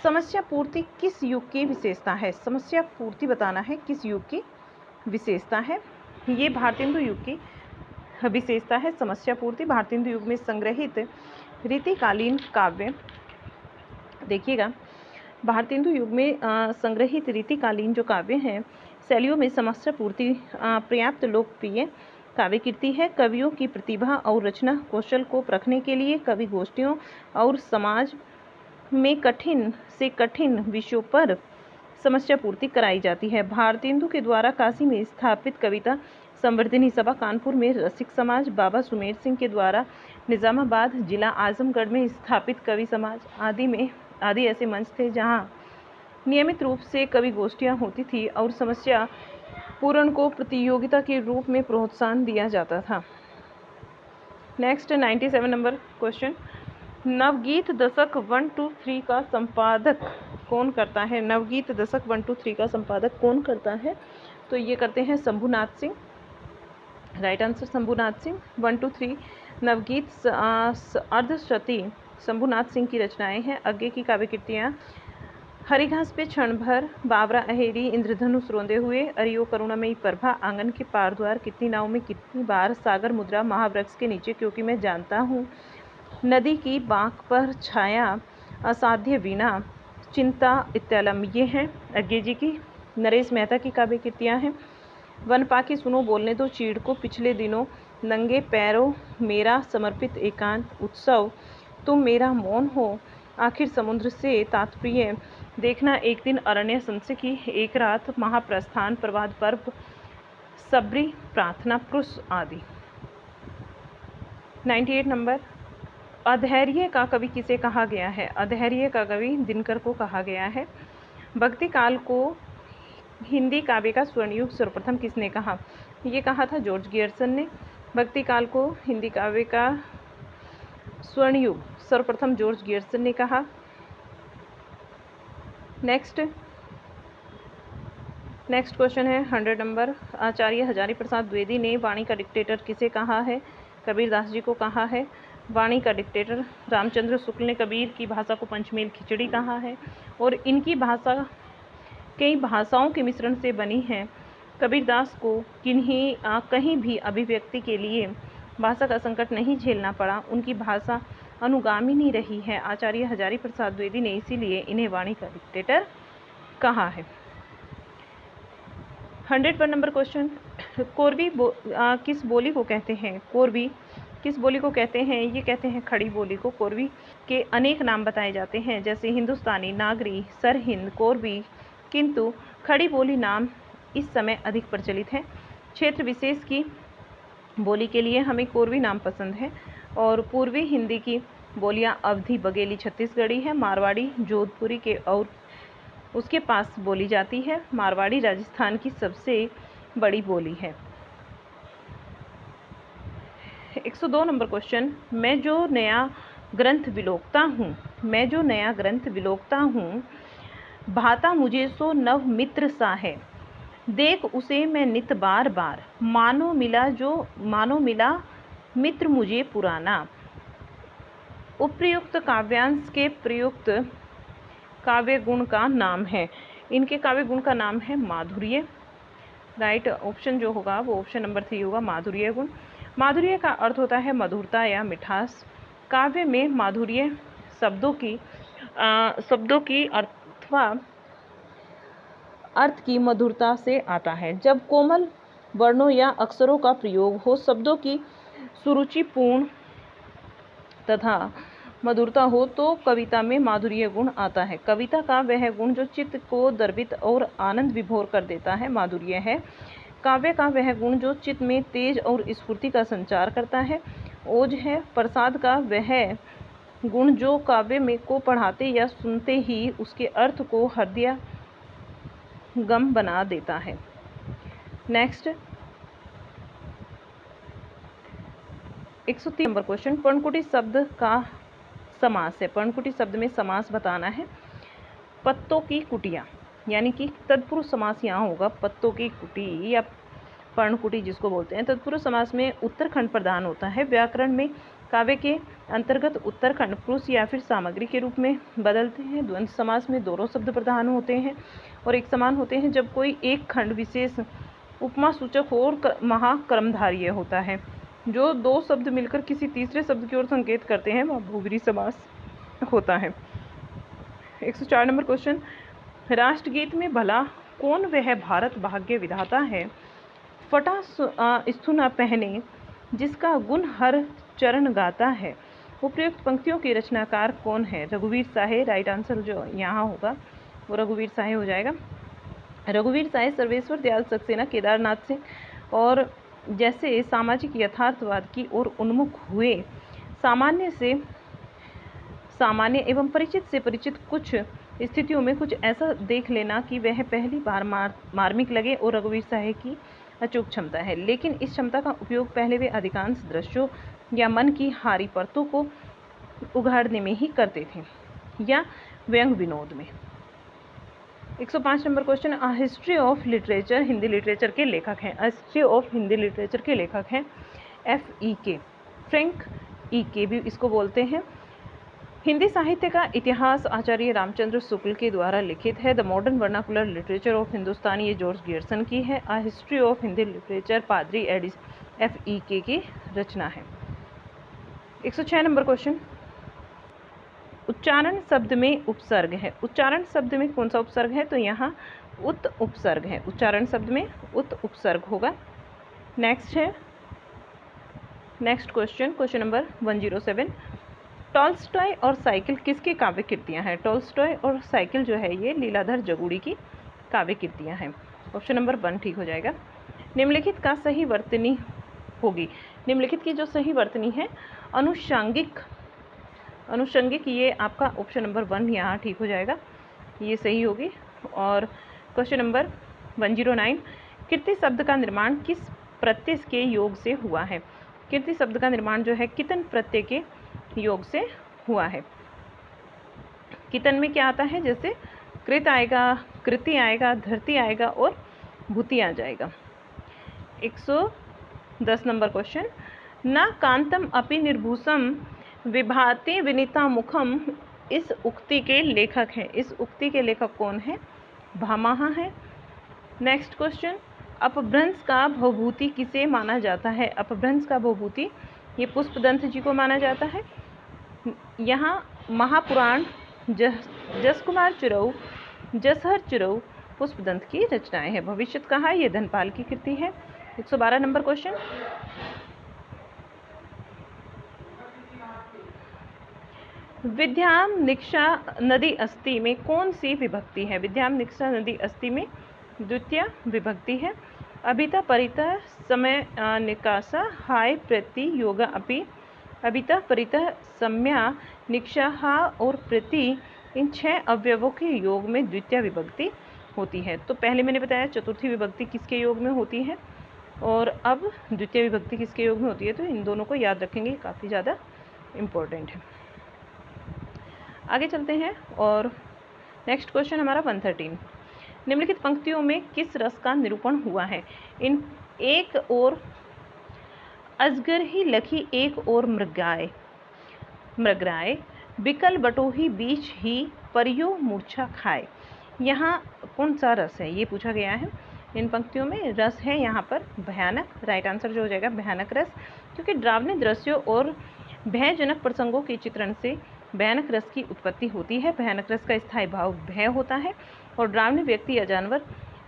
समस्या पूर्ति किस युग की विशेषता है? समस्या पूर्ति बताना है किस युग की विशेषता है? ये भारतेंदु युग की विशेषता है। समस्या पूर्ति भारतेंदु युग में संग्रहित रीतिकालीन काव्य, देखिएगा भारतेंदु युग में संग्रहित रीतिकालीन जो काव्य हैं शैलियों में समस्या पूर्ति पर्याप्त लोकप्रिय काव्य कीर्ति है। कवियों की प्रतिभा और रचना कौशल को परखने के लिए कवि गोष्ठियों और समाज में कठिन से कठिन विषयों पर समस्या पूर्ति कराई जाती है। भारतेंदु के द्वारा काशी में स्थापित कविता संवर्धिनी सभा, कानपुर में रसिक समाज, बाबा सुमेर सिंह के द्वारा निजामाबाद जिला आजमगढ़ में स्थापित कवि समाज आदि ऐसे मंच थे जहां नियमित रूप से कवि गोष्ठियां होती थी और समस्या पूरण को प्रतियोगिता के रूप में प्रोत्साहन दिया जाता था। नेक्स्ट 97 नंबर क्वेश्चन, नवगीत दशक 1, 2, 3 का संपादक कौन करता है? नवगीत दशक 1, 2, 3 का संपादक कौन करता है? तो ये करते हैं शंभुनाथ सिंह। Right answer Shambhunath Singh. 1, 2, 3 नवगीत अर्धशती शंभुनाथ सिंह की रचनाएं हैं। आगे की काव्य कृतियाँ हरिघास पे क्षण भर, बावरा अहेरी, इंद्रधनुष रोंदे हुए, अरियो करुणामयी प्रभा, आंगन के पार द्वार, कितनी नाव में कितनी बार, सागर मुद्रा, महावृक्ष के नीचे क्योंकि मैं जानता हूँ, नदी की बांक पर छाया, असाध्य वीणा, चिंता इत्यालम, ये हैं अज्ञे जी की। नरेश मेहता की काव्य कृतियाँ हैं। वन पाखी सुनो बोलने दो, चीड़ को पिछले दिनों, नंगे पैरों मेरा समर्पित एकांत उत्सव, तुम मेरा मौन हो, आखिर समुद्र से तात्पर्य, देखना एक दिन अरण्य संशय की एक रात, महाप्रस्थान, प्रभात पर्व, सबरी प्रार्थना, पुरुष आदि। 98 नंबर, अधैर्य का कवि किसे कहा गया है? अधैर्य का कवि दिनकर को कहा गया है। भक्ति काल को हिंदी काव्य का स्वर्णयुग सर्वप्रथम किसने कहा? ये कहा था जॉर्ज गियर्सन ने। भक्ति काल को हिंदी काव्य का स्वर्णयुग सर्वप्रथम जॉर्ज गियर्सन ने कहा। नेक्स्ट क्वेश्चन है 100 नंबर, आचार्य हजारी प्रसाद द्विवेदी ने वाणी का डिक्टेटर किसे कहा है? कबीरदास जी को कहा है वाणी का डिक्टेटर। रामचंद्र शुक्ल ने कबीर की भाषा को पंचमेल खिचड़ी कहा है और इनकी भाषा कई भाषाओं के मिश्रण से बनी है। कबीरदास को कहीं भी अभिव्यक्ति के लिए भाषा का संकट नहीं झेलना पड़ा। उनकी भाषा अनुगामिनी रही है। आचार्य हजारी प्रसाद द्विवेदी ने इसीलिए इन्हें वाणी का डिक्टेटर कहा है। 100 पर नंबर क्वेश्चन, कोरवी किस बोली को कहते हैं? कोरवी किस बोली को कहते हैं? ये कहते हैं खड़ी बोली को। कोरवी के अनेक नाम बताए जाते हैं जैसे हिंदुस्तानी, नागरी, सरहिंद, कोरवी, किंतु खड़ी बोली नाम इस समय अधिक प्रचलित है। क्षेत्र विशेष की बोली के लिए हमें कोरवी नाम पसंद है। और पूर्वी हिंदी की बोलियां अवधी, बघेली, छत्तीसगढ़ी है। मारवाड़ी जोधपुरी के और उसके पास बोली जाती है। मारवाड़ी राजस्थान की सबसे बड़ी बोली है। 102 नंबर क्वेश्चन, मैं जो नया ग्रंथ विलोकता हूँ, मैं जो नया ग्रंथ विलोकता हूँ, भाता मुझे सो नव मित्र सा है, देख उसे मैं नित बार बार, मानो मिला मित्र मुझे पुराना। उपर्युक्त काव्यांश के प्रयुक्त काव्य गुण का नाम है, इनके काव्य गुण का नाम है माधुर्य। राइट ऑप्शन जो होगा वो ऑप्शन नंबर 3 होगा, माधुर्य गुण। माधुर्य का अर्थ होता है मधुरता या मिठास। काव्य में माधुर्य शब्दों की अथवा अर्थ की मधुरता से आता है। जब कोमल वर्णों या अक्षरों का प्रयोग हो, शब्दों की सुरुचिपूर्ण तथा मधुरता हो, तो कविता में माधुर्य गुण आता है। कविता का वह गुण जो चित्त को द्रवित और आनंद विभोर कर देता है, माधुर्य है। काव्य का वह गुण जो चित्त में तेज और स्फूर्ति का संचार करता है, ओज है। प्रसाद का वह गुण जो काव्य में को पढ़ाते या सुनते ही उसके अर्थ को हृदय गम बना देता है। नेक्स्ट 103 नंबर क्वेश्चन, पर्णकुटी शब्द का समास है। पर्णकुटी शब्द में समास बताना है। पत्तों की कुटिया, यानी कि तत्पुरुष समास यहाँ होगा। पत्तों की कुटी या पर्णकुटी जिसको बोलते हैं। तत्पुरुष समास में उत्तरखंड प्रधान होता है। व्याकरण में काव्य के अंतर्गत उत्तरखंड पुरुष या फिर सामग्री के रूप में बदलते हैं। द्वंद्व समास में दोनों शब्द प्रधान होते हैं और एक समान होते हैं। जब कोई एक खंड विशेष उपमा सूचक हो और महाकर्मधारय होता है, जो दो शब्द मिलकर किसी तीसरे शब्द की ओर संकेत करते हैं, वह बहुब्रीहि समास होता है। 104 नंबर क्वेश्चन, राष्ट्रगीत में भला कौन वह भारत भाग्य विधाता है, फटा स्थुना पहने जिसका गुण हर चरण गाता है। उपयुक्त पंक्तियों के रचनाकार कौन है? रघुवीर साहे। राइट आंसर जो यहाँ होगा वो रघुवीर साहे हो जाएगा। रघुवीर साहे सर्वेश्वर दयाल सक्सेना, केदारनाथ सिंह और जैसे सामाजिक यथार्थवाद की ओर उन्मुख हुए। सामान्य एवं परिचित से परिचित कुछ स्थितियों में कुछ ऐसा देख लेना कि वह पहली बार मार्मिक लगे और रघुवीर साहे की अचूक क्षमता है। लेकिन इस क्षमता का उपयोग पहले वे अधिकांश दृश्यों या मन की हारी परतों को उघाड़ने में ही करते थे या व्यंग विनोद में। 105 number question, a history of literature Hindi literature के लेखक हैं। हिस्ट्री ऑफ हिंदी लिटरेचर के लेखक हैं FEK, फ्रैंक EK भी इसको बोलते हैं। हिंदी साहित्य का इतिहास आचार्य रामचंद्र शुक्ल के द्वारा लिखित है। The modern vernacular literature of Hindustan ये जॉर्ज गियर्सन की है। A history of Hindi literature पादरी एडिस FEK की रचना है। 106 नंबर क्वेश्चन, उच्चारण शब्द में उपसर्ग है। उच्चारण शब्द में कौन सा उपसर्ग है? तो यहाँ उत उपसर्ग है। उच्चारण शब्द में उत उपसर्ग होगा। नेक्स्ट क्वेश्चन नंबर 107, टॉल्स्टॉय और साइकिल किसकी काव्य कृतियाँ हैं? टॉल्स्टॉय और साइकिल जो है ये लीलाधर जगुड़ी की काव्य कृतियाँ हैं। ऑप्शन नंबर 1 ठीक हो जाएगा। निम्नलिखित का सही वर्तनी होगी। निम्नलिखित की जो सही वर्तनी है अनुषंगिक, ये आपका ऑप्शन नंबर 1 यहाँ ठीक हो जाएगा, ये सही होगी। और क्वेश्चन नंबर 109, कीर्ति शब्द का निर्माण किस प्रत्यय के योग से हुआ है? कीर्ति शब्द का निर्माण जो है कितन प्रत्यय के योग से हुआ है। कितन में क्या आता है? जैसे कृत आएगा, कृति आएगा, धरती आएगा और भूति आ जाएगा। 110 नंबर क्वेश्चन, न कांतम अपि निर्भूषम विभाति विनीता मुखम, इस उक्ति के लेखक हैं। इस उक्ति के लेखक कौन है? भामाहा है। नेक्स्ट क्वेश्चन, अपभ्रंश का भवभूति किसे माना जाता है? अपभ्रंश का भवभूति ये पुष्पदंत जी को माना जाता है। यहाँ महापुराण, जसकुमार चुरऊ, जसहर चुरऊ, पुष्पदंत की रचनाएं हैं। भविष्यत कहा ये धनपाल की कृति है। 112 नंबर क्वेश्चन, विद्याम निक्षा नदी अस्ति में कौन सी विभक्ति है? विद्याम निक्षा नदी अस्ति में द्वितीय विभक्ति है। अभिता परितः समय निकासा हाय प्रति योगा अपि, अभिता परितः सम्या निक्षा हा और प्रति, इन 6 अवयवों के योग में द्वितीय विभक्ति होती है। तो पहले मैंने बताया चतुर्थी विभक्ति किसके योग में होती है और अब द्वितीय विभक्ति किसके योग में होती है। तो इन दोनों को याद रखेंगे, काफ़ी ज़्यादा इम्पोर्टेंट है। आगे चलते हैं और नेक्स्ट क्वेश्चन हमारा 113। निम्नलिखित पंक्तियों में किस रस का निरूपण हुआ है? इन एक और अजगर ही लखी एक और मृगाए, बिकल बटोही बीच ही परियो मूर्छा खाए। यहाँ कौन सा रस है ये पूछा गया है। इन पंक्तियों में रस है यहाँ पर भयानक। राइट आंसर जो हो जाएगा भयानक रस, क्योंकि डरावने दृश्यों और भयजनक प्रसंगों के चित्रण से भयानक रस की उत्पत्ति होती है। भयानक रस का स्थायी भाव भय होता है और डरावने व्यक्ति या जानवर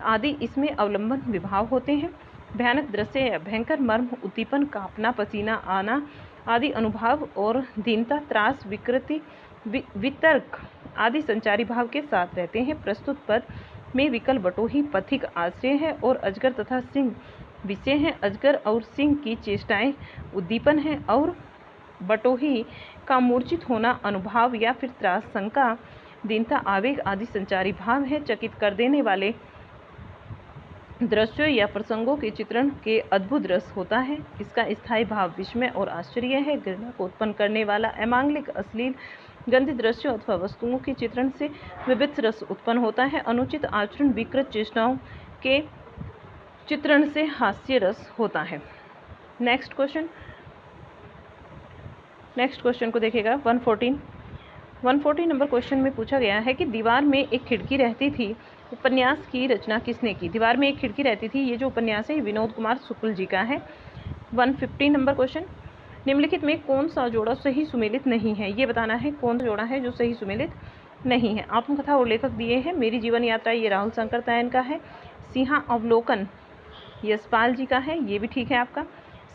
आदि इसमें अवलंबन विभाव होते हैं। भयानक दृश्य या भयंकर मर्म, उद्दीपन, कांपना, पसीना आना आदि अनुभव और दीनता, त्रास, विकृति, वितर्क आदि संचारी भाव के साथ रहते हैं। प्रस्तुत पद में विकल बटोही पथिक आश्रय है और अजगर तथा सिंह विषय हैं। अजगर और सिंह की चेष्टाएं उद्दीपन है और बटोही का मूर्छित होना अनुभव या फिर त्रास, शंका, दीनता, आवेग आदि संचारी भाव है। चकित कर देने वाले दृश्यों या प्रसंगों के चित्रण के अद्भुत रस होता है। इसका स्थायी भाव विस्मय और आश्चर्य है। घृणा को उत्पन्न करने वाला अमांगलिक, अश्लील, गंदी दृश्यों अथवा वस्तुओं के चित्रण से विविध रस उत्पन्न होता है। अनुचित आचरण, विकृत चेष्टाओं के चित्रण से हास्य रस होता है। नेक्स्ट क्वेश्चन को देखिएगा 114 नंबर क्वेश्चन में पूछा गया है कि दीवार में एक खिड़की रहती थी, उपन्यास की रचना किसने की? दीवार में एक खिड़की रहती थी, ये जो उपन्यास है विनोद कुमार शुक्ल जी का है। 115 नंबर क्वेश्चन, निम्नलिखित में कौन सा जोड़ा सही सुमेलित नहीं है? ये बताना है कौन सा जोड़ा है जो सही सुमेलित नहीं है। आत्मकथा और लेखक दिए हैं मेरी जीवन यात्रा, ये राहुल शंकर तयन का है। सिंहा अवलोकन यशपाल जी का है, ये भी ठीक है आपका।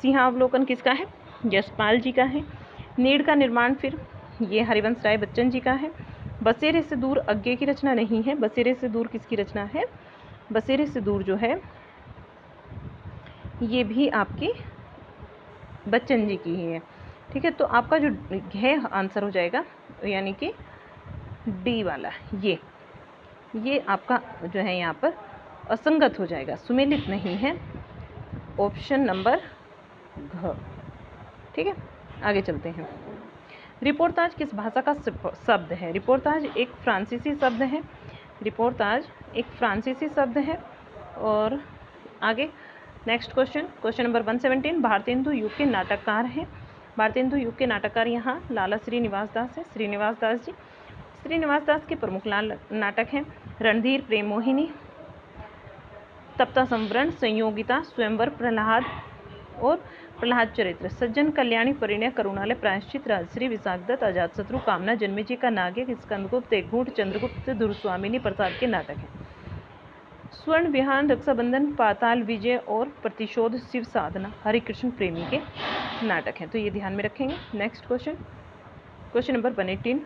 सिंहा अवलोकन किसका है? यशपाल जी का है। नीड़ का निर्माण फिर, ये हरिवंश राय बच्चन जी का है। बसेरे से दूर अज्ञे की रचना नहीं है। बसेरे से दूर किसकी रचना है? बसेरे से दूर जो है ये भी आपकी बच्चन जी की ही है। ठीक है, तो आपका जो है आंसर हो जाएगा यानी कि डी वाला, ये आपका जो है यहाँ पर असंगत हो जाएगा, सुमेलित नहीं है। ऑप्शन नंबर घ। ठीक है, आगे चलते हैं। रिपोर्ताज किस भाषा का शब्द है? रिपोर्ताज एक फ्रांसीसी शब्द है। रिपोर्ताज एक फ्रांसीसी शब्द है। और आगे नेक्स्ट क्वेश्चन नंबर 117, भारतेंदु युग के नाटककार हैं। भारतेंदु युग के नाटककार यहाँ लाला श्रीनिवास दास है, श्रीनिवास दास जी। श्रीनिवास दास के प्रमुख नाटक हैं रणधीर, प्रेम मोहिनी, तप्ता संवरण, संयोगिता, स्वयंवर, प्रहलाद और प्रहलाद चरित्र, सज्जन, कल्याणी, परिणय, करुणालय, प्रायश्चित, राजश्री, विशाखदत्त, अजातशत्रु, कामना, जन्मेजय का नायक, स्कंदगुप्त, एकघूट, चंद्रगुप्त, दुर्स्वामिनी प्रसाद के नाटक हैं। स्वर्ण विहान, रक्षाबंधन, पाताल विजय और प्रतिशोध, शिव साधना, हरिकृष्ण प्रेमी के नाटक हैं, तो ये ध्यान में रखेंगे। नेक्स्ट क्वेश्चन नंबर 118,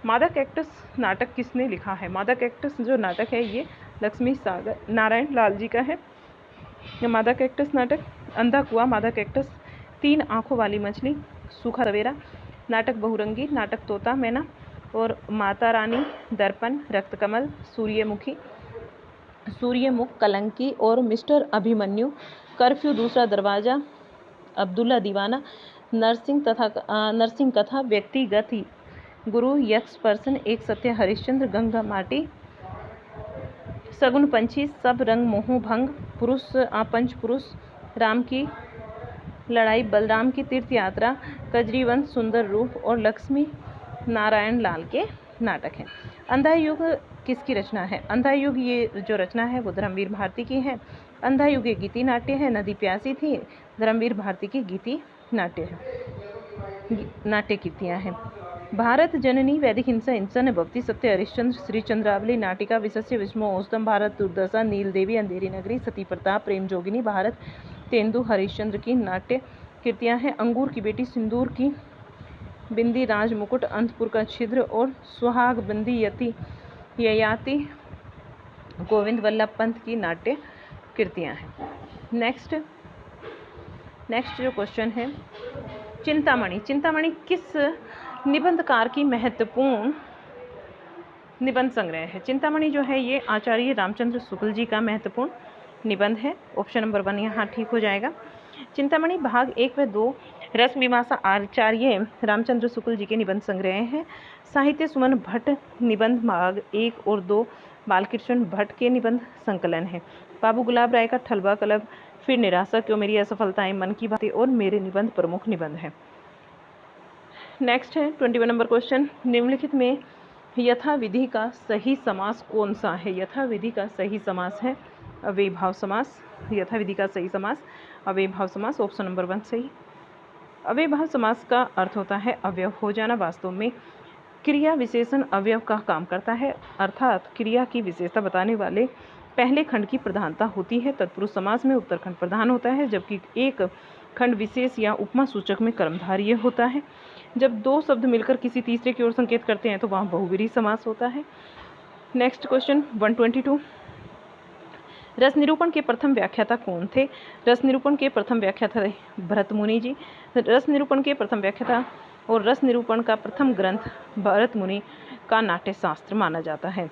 मादा कैक्टस नाटक किसने लिखा है? मादा कैक्टस जो नाटक है ये लक्ष्मी सागर नारायण लाल जी का है। मादा कैक्टस नाटक, अंधा कुआं, मादा कैक्टस, 3 आँखों वाली मछली, सूखा सवेरा, नाटक बहुरंगी, नाटक तोता मैना और माता रानी, दर्पण, रक्तकमल, सूर्यमुख, कलंकी और मिस्टर अभिमन्यु, कर्फ्यू, दूसरा दरवाजा, अब्दुल्ला दीवाना, नरसिंह कथा, व्यक्तिगत गुरु, यक्ष पर्सन, एक सत्य हरिश्चंद्र, गंगा माटी, सगुन पंछी, सब रंग मोह भंग, पंच पुरुष, राम की लड़ाई, बलराम की तीर्थ यात्रा, कजरीवंश, सुंदर रूप और लक्ष्मी नारायण लाल के नाटक हैं। अंधा युग किसकी रचना है? अंधा युग ये जो रचना है वो धर्मवीर भारती की है। अंधा युग एक गीति नाट्य है। नदी प्यासी थी, धर्मवीर भारती की गीति नाट्य है, नाट्य कृतियाँ हैं। भारत जननी, वैदिक हिंसा, हिंसा न भक्ति, सत्य हरिश्चंद्र, श्री चंद्रावली, नाटिका, विशस्य विस्मो, औस्तम, भारत दुर्दशा, नील देवी, अंधेरी नगरी, सती प्रताप, प्रेम जोगिनी, भारत तेंदु हरिश्चंद्र की नाट्य कृतियाँ हैं। अंगूर की बेटी, सिंदूर की बिंदी, राज मुकुट, अंतपुर का छिद्र और सुहाग बंदी ययाति गोविंद वल्लभ पंत की नाट्य कृतियाँ हैं। नेक्स्ट जो क्वेश्चन है, चिंतामणि किस निबंधकार की महत्वपूर्ण निबंध संग्रह है? चिंतामणि जो है ये आचार्य रामचंद्र शुक्ल जी का महत्वपूर्ण निबंध है। ऑप्शन नंबर 1 यहाँ ठीक हो जाएगा। चिंतामणि भाग 1 व 2 रस मीमांसा आचार्य रामचंद्र शुक्ल जी के निबंध संग्रह हैं। साहित्य सुमन भट्ट निबंध भाग 1 और 2 बालकृष्ण भट्ट के निबंध संकलन है। बाबू गुलाब राय का ठलवा कलब, फिर निराशा क्यों मेरी असफलताएं, मन की बातें और मेरे निबंध प्रमुख निबंध है। नेक्स्ट है 21 नंबर क्वेश्चन, निम्नलिखित में यथाविधि का सही समास कौन सा है। यथाविधि का सही समास है अव्ययीभाव समास। यथाविधि का सही समास अव्ययीभाव समास, ऑप्शन नंबर 1 सही। अव्ययीभाव समास का अर्थ होता है अवयव हो जाना। वास्तव में क्रिया विशेषण अवयव का काम करता है, अर्थात क्रिया की विशेषता बताने वाले पहले खंड की प्रधानता होती है। तत्पुरुष समास में उत्तर खंड प्रधान होता है, जबकि एक खंड विशेष या उपमा सूचक में कर्मधारय होता है। जब दो शब्द मिलकर किसी तीसरे की ओर संकेत करते हैं तो वहाँ बहुव्रीहि समास होता है। नेक्स्ट क्वेश्चन 122, रस निरूपण के प्रथम व्याख्याता कौन थे। रस निरूपण के प्रथम व्याख्याता भरत मुनि जी। रस निरूपण के प्रथम व्याख्याता और रस निरूपण का प्रथम ग्रंथ भरत मुनि का नाट्य शास्त्र माना जाता है।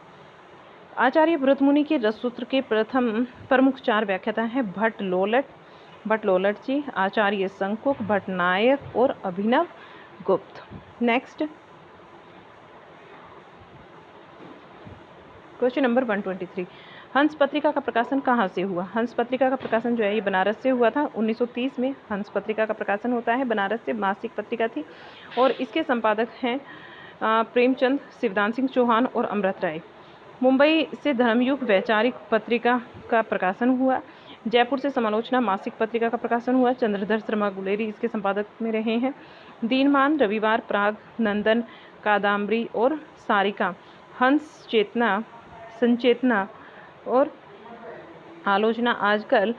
आचार्य भरत मुनि के रस सूत्र के प्रथम प्रमुख 4 व्याख्याता हैं भट्ट लोलट जी, आचार्य शंकुक, भट्टनायक और अभिनव गुप्त। नेक्स्ट क्वेश्चन नंबर 123, हंस पत्रिका का प्रकाशन कहाँ से हुआ। हंस पत्रिका का प्रकाशन जो है ये बनारस से हुआ था। 1930 में हंस पत्रिका का प्रकाशन होता है। बनारस से मासिक पत्रिका थी और इसके संपादक हैं प्रेमचंद, शिवदान सिंह चौहान और अमृत राय। मुंबई से धर्मयुग वैचारिक पत्रिका का प्रकाशन हुआ। जयपुर से समालोचना मासिक पत्रिका का प्रकाशन हुआ। चंद्रधर शर्मा गुलेरी इसके संपादक में रहे हैं। दीनमान, रविवार, प्राग, नंदन, कादम्बरी और सारिका, हंस, चेतना, संचेतना और आलोचना आजकल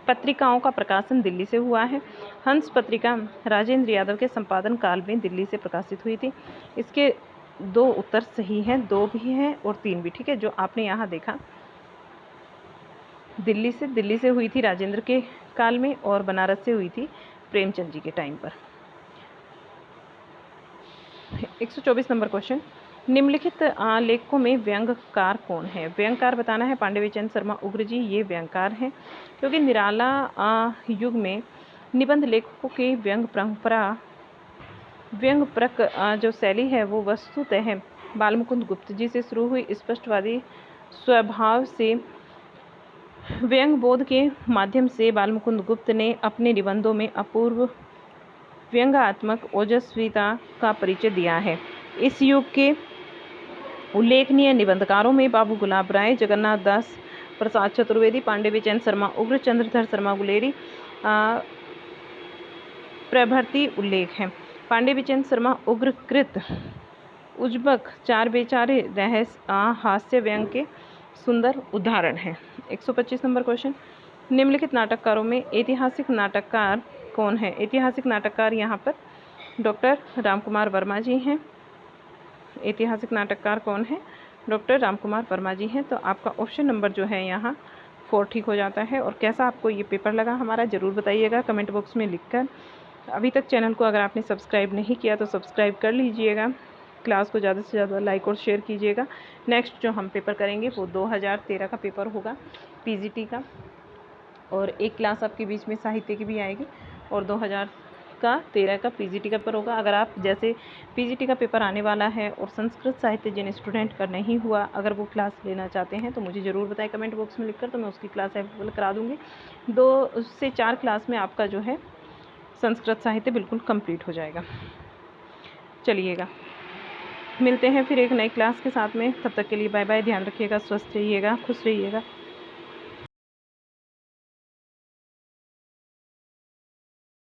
पत्रिकाओं का प्रकाशन दिल्ली से हुआ है। हंस पत्रिका राजेंद्र यादव के संपादन काल में दिल्ली से प्रकाशित हुई थी। इसके 2 उत्तर सही हैं, 2 भी हैं और 3 भी, ठीक है। जो आपने यहाँ देखा दिल्ली से हुई थी राजेंद्र के काल में और बनारस से हुई थी प्रेमचंद जी के टाइम पर। 124 नंबर क्वेश्चन, निम्नलिखित लेखकों में व्यंग्यकार कौन है। व्यंग्यकार बताना है पांडे शर्मा उग्र जी, ये व्यंग्यकार हैं क्योंकि निराला युग में निबंध लेखकों की व्यंग्यप्रक जो शैली है वो वस्तुतः बालमुकुंद गुप्त जी से शुरू हुई। स्पष्टवादी स्वभाव से व्यंग्य बोध के माध्यम से बालमुकुंद गुप्त ने अपने निबंधों में अपूर्व व्यंग्यात्मक ओजस्विता का परिचय दिया है। इस युग के उल्लेखनीय निबंधकारों में बाबू गुलाब राय, जगन्नाथ दास प्रसाद चतुर्वेदी, पांडे शर्मा उग्र, चंद्रधर शर्मा गुलेरी प्रभृति उल्लेख हैं। पांडे शर्मा उग्र कृत उज्बक 4 बेचारे रहस्य हास्य व्यंग्य के सुंदर उदाहरण हैं। 125 नंबर क्वेश्चन, निम्नलिखित नाटककारों में ऐतिहासिक नाटककार कौन है। ऐतिहासिक नाटककार यहाँ पर डॉक्टर रामकुमार वर्मा जी हैं। ऐतिहासिक नाटककार कौन है, डॉक्टर रामकुमार वर्मा जी हैं। तो आपका ऑप्शन नंबर जो है यहाँ 4 ठीक हो जाता है। और कैसा आपको ये पेपर लगा हमारा ज़रूर बताइएगा कमेंट बॉक्स में लिखकर। अभी तक चैनल को अगर आपने सब्सक्राइब नहीं किया तो सब्सक्राइब कर लीजिएगा। क्लास को ज़्यादा से ज़्यादा लाइक और शेयर कीजिएगा। नेक्स्ट जो हम पेपर करेंगे वो 2013 का पेपर होगा पीजीटी का, और एक क्लास आपके बीच में साहित्य की भी आएगी और 2013 का पीजीटी का पेपर होगा। अगर आप जैसे पीजीटी का पेपर आने वाला है और संस्कृत साहित्य जिन स्टूडेंट का नहीं हुआ, अगर वो क्लास लेना चाहते हैं तो मुझे ज़रूर बताएं कमेंट बॉक्स में लिखकर, तो मैं उसकी क्लास अवेलेबल करा दूँगी। 2 से 4 क्लास में आपका जो है संस्कृत साहित्य बिल्कुल कंप्लीट हो जाएगा। चलिएगा, मिलते हैं फिर एक नई क्लास के साथ में। तब तक के लिए बाय बाय। ध्यान रखिएगा, स्वस्थ रहिएगा, खुश रहिएगा।